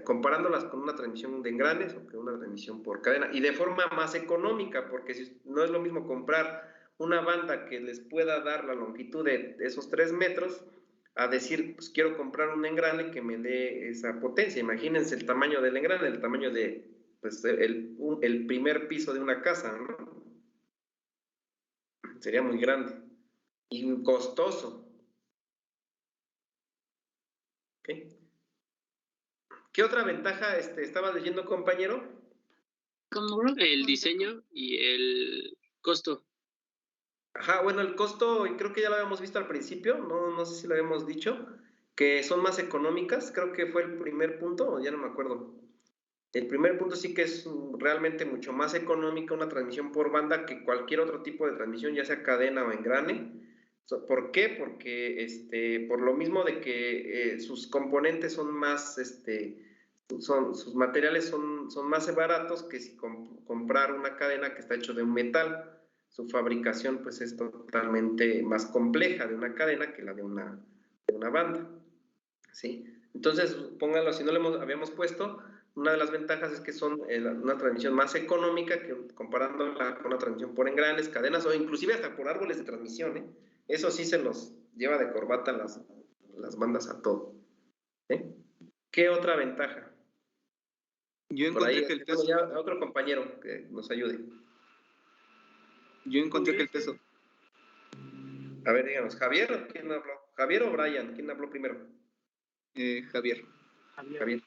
comparándolas con una transmisión de engranes o con una transmisión por cadena, y de forma más económica, porque no es lo mismo comprar una banda que les pueda dar la longitud de esos 3 metros, a decir, pues quiero comprar un engrane que me dé esa potencia. Imagínense el tamaño del engrane, el tamaño de pues, el primer piso de una casa, ¿no? Sería muy grande y costoso. ¿Okay? ¿Qué otra ventaja estabas leyendo, compañero? El diseño y el costo. Ajá, bueno, el costo creo que ya lo habíamos visto al principio, no sé si lo habíamos dicho, que son más económicas, creo que fue el primer punto, ya no me acuerdo. El primer punto sí que es realmente mucho más económica una transmisión por banda que cualquier otro tipo de transmisión, ya sea cadena o engrane. ¿Por qué? Porque por lo mismo de que sus componentes son más, sus materiales son más baratos que si comprar una cadena que está hecho de un metal. Su fabricación pues es totalmente más compleja de una cadena que la de una banda, ¿sí? Entonces, pónganlo, si no lo habíamos puesto, una de las ventajas es que son una transmisión más económica que comparándola con una transmisión por engranes, cadenas o inclusive hasta por árboles de transmisión, ¿eh? Eso sí se los lleva de corbata las bandas a todo, ¿eh? ¿Qué otra ventaja? Yo encontré que el peso... Ya otro compañero que nos ayude. Yo encontré que el peso... A ver, díganos, ¿Javier o quién habló? ¿Javier o Brian? ¿Quién habló primero? Javier. Javier.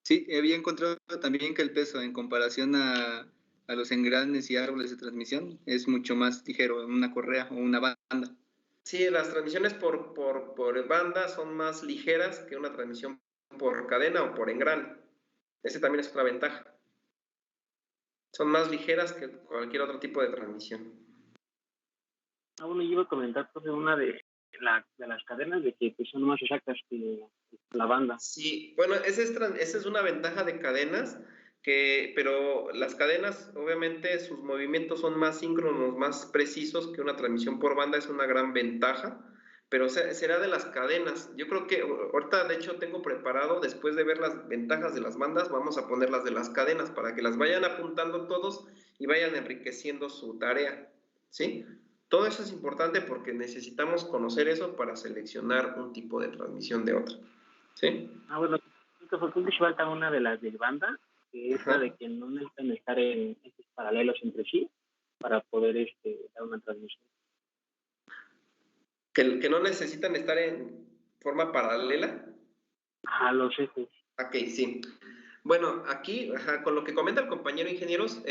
Sí, había encontrado también que el peso en comparación a los engranes y árboles de transmisión es mucho más ligero en una correa o una banda. Sí, las transmisiones por banda son más ligeras que una transmisión por cadena o por engrane. Ese también es otra ventaja. Son más ligeras que cualquier otro tipo de transmisión. Bueno, yo iba a comentar sobre una de las cadenas, de que pues, son más exactas que la banda. Sí, bueno, esa es una ventaja de cadenas, pero las cadenas, obviamente, sus movimientos son más síncronos, más precisos que una transmisión por banda, es una gran ventaja, pero será de las cadenas. Yo creo que ahorita, de hecho, tengo preparado, después de ver las ventajas de las bandas, vamos a poner las de las cadenas para que las vayan apuntando todos y vayan enriqueciendo su tarea, ¿sí? Todo eso es importante porque necesitamos conocer eso para seleccionar un tipo de transmisión de otra. ¿Sí? Bueno, porque falta una de las de banda, que es la de que no necesitan estar en ejes paralelos entre sí para poder dar una transmisión. ¿Que no necesitan estar en forma paralela? A los ejes. Ok, sí. Bueno, aquí, con lo que comenta el compañero ingenieros,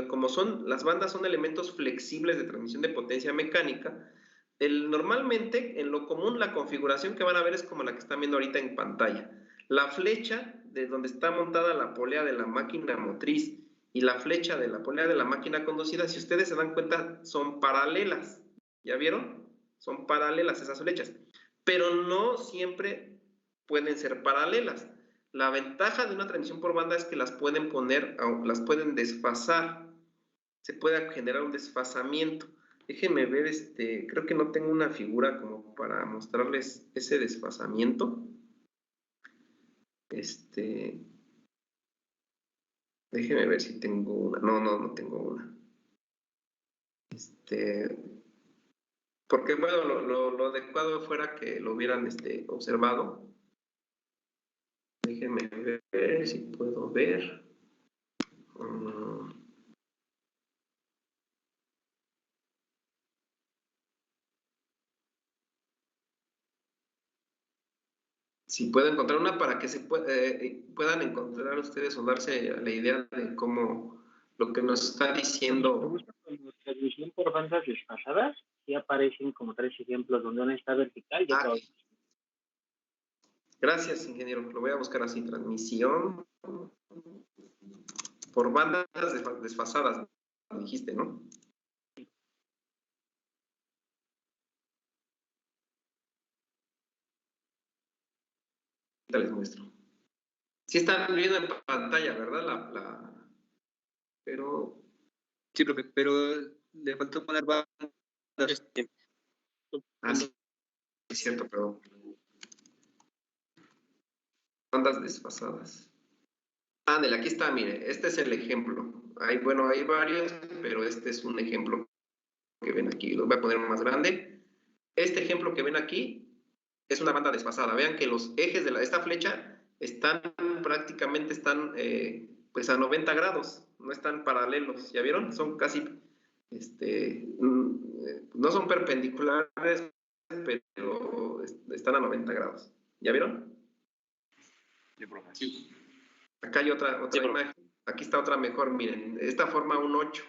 como las bandas son elementos flexibles de transmisión de potencia mecánica, normalmente, en lo común, la configuración que van a ver es como la que están viendo ahorita en pantalla. La flecha de donde está montada la polea de la máquina motriz y la flecha de la polea de la máquina conducida, si ustedes se dan cuenta, son paralelas. ¿Ya vieron? Son paralelas esas flechas. Pero no siempre pueden ser paralelas. La ventaja de una transmisión por banda es que las pueden las pueden desfasar. Se puede generar un desfasamiento. Déjenme ver, creo que no tengo una figura como para mostrarles ese desfasamiento. Déjenme ver si tengo una. No tengo una. Porque, bueno, lo adecuado fuera que lo hubieran observado. Déjenme ver si puedo ver. Si puedo encontrar una para que puedan encontrar ustedes o darse la idea de cómo lo que nos está diciendo. La transmisión por bandas desfasadas, sí aparecen como 3 ejemplos donde una está vertical y otra. Gracias, ingeniero. Lo voy a buscar así. Transmisión por bandas desfasadas, dijiste, ¿no? Les muestro. Sí están viendo en pantalla, ¿verdad? Pero... Sí, profe, pero le faltó poner bandas. Ah, sí, es cierto, pero... Bandas desfasadas. Ándale, aquí está, mire, este es el ejemplo. Hay varios, pero este es un ejemplo que ven aquí. Lo voy a poner más grande. Este ejemplo que ven aquí es una banda desfasada. Vean que los ejes de esta flecha prácticamente están pues a 90 grados, no están paralelos. ¿Ya vieron? Son casi, no son perpendiculares, pero están a 90 grados. ¿Ya vieron? Sí. Acá hay otra imagen. Aquí está otra mejor, miren. Esta forma un 8.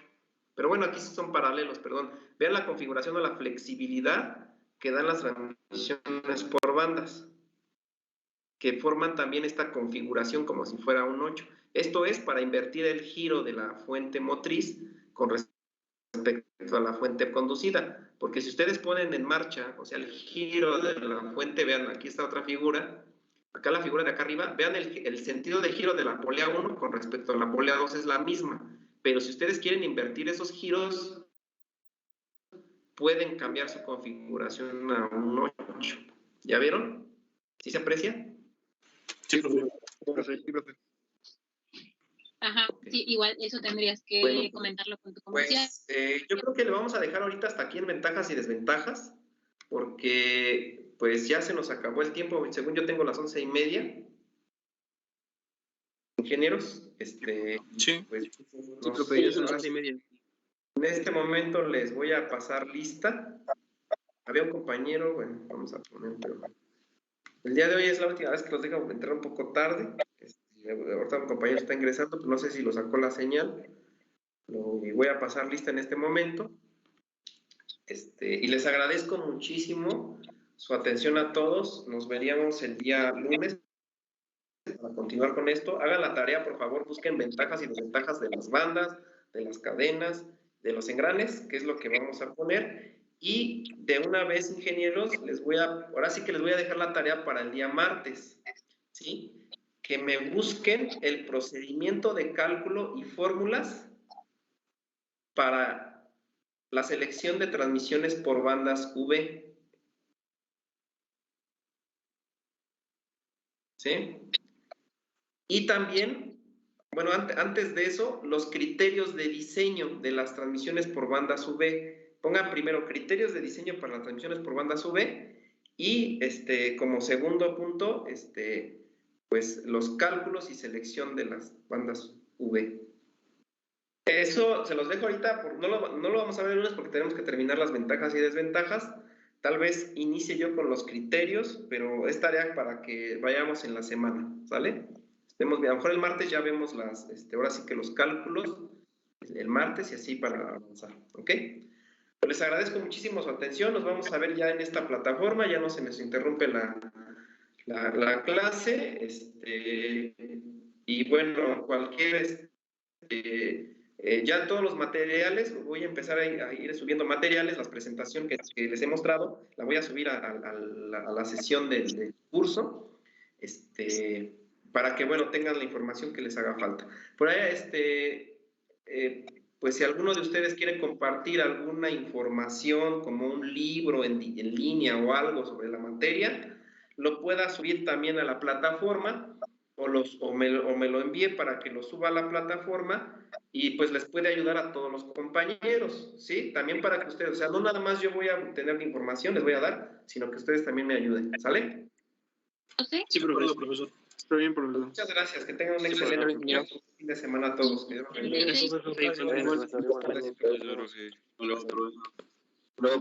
Pero bueno, aquí son paralelos, perdón. Vean la configuración o la flexibilidad que dan las transmisiones por bandas, que forman también esta configuración como si fuera un 8. Esto es para invertir el giro de la fuente motriz con respecto a la fuente conducida. Porque si ustedes ponen en marcha, o sea, el giro de la fuente, vean, aquí está otra figura. Acá la figura de acá arriba, vean el sentido de giro de la polea 1 con respecto a la polea 2 es la misma. Pero si ustedes quieren invertir esos giros, pueden cambiar su configuración a un 8. ¿Ya vieron? ¿Sí se aprecia? Sí, profe. Ajá, sí, igual eso tendrías que comentarlo con tu comercial. Pues yo creo que le vamos a dejar ahorita hasta aquí en ventajas y desventajas, porque pues ya se nos acabó el tiempo. Según yo tengo las 11:30. Ingenieros, sí. Pues, en este momento les voy a pasar lista. Había un compañero, bueno, vamos a poner, pero el día de hoy es la última vez que los dejo entrar un poco tarde. Ahorita un compañero está ingresando, pero no sé si lo sacó la señal. Y voy a pasar lista en este momento. Y les agradezco muchísimo su atención a todos. Nos veríamos el día lunes para continuar con esto. Hagan la tarea, por favor, busquen ventajas y desventajas de las bandas, de las cadenas, de los engranes, que es lo que vamos a poner. Y de una vez, ingenieros, ahora sí que les voy a dejar la tarea para el día martes, ¿sí? Que me busquen el procedimiento de cálculo y fórmulas para la selección de transmisiones por bandas V. ¿Sí? Y también, bueno, antes de eso, los criterios de diseño de las transmisiones por bandas V. Pongan primero criterios de diseño para las transmisiones por bandas V y como segundo punto, pues los cálculos y selección de las bandas V. Eso se los dejo ahorita, no lo vamos a ver el lunes porque tenemos que terminar las ventajas y desventajas. Tal vez inicie yo con los criterios, pero es tarea para que vayamos en la semana, ¿sale? Estemos bien. A lo mejor el martes ya vemos ahora sí que los cálculos, el martes y así para avanzar, ¿ok? Pues les agradezco muchísimo su atención, nos vamos a ver ya en esta plataforma, ya no se nos interrumpe la clase, y bueno, cualquier, ya todos los materiales, voy a empezar a ir subiendo materiales, la presentación que les he mostrado, la voy a subir a la sesión del curso, para que, bueno, tengan la información que les haga falta. Por ahí, pues si alguno de ustedes quiere compartir alguna información, como un libro en línea o algo sobre la materia, lo pueda subir también a la plataforma o me lo envíe para que lo suba a la plataforma y pues les puede ayudar a todos los compañeros, ¿sí? También para que ustedes, o sea, no nada más yo voy a tener la información, les voy a dar, sino que ustedes también me ayuden, ¿sale? Sí, profesor. Está bien, profesor. Muchas gracias, que tengan un excelente fin de semana a todos. Luego,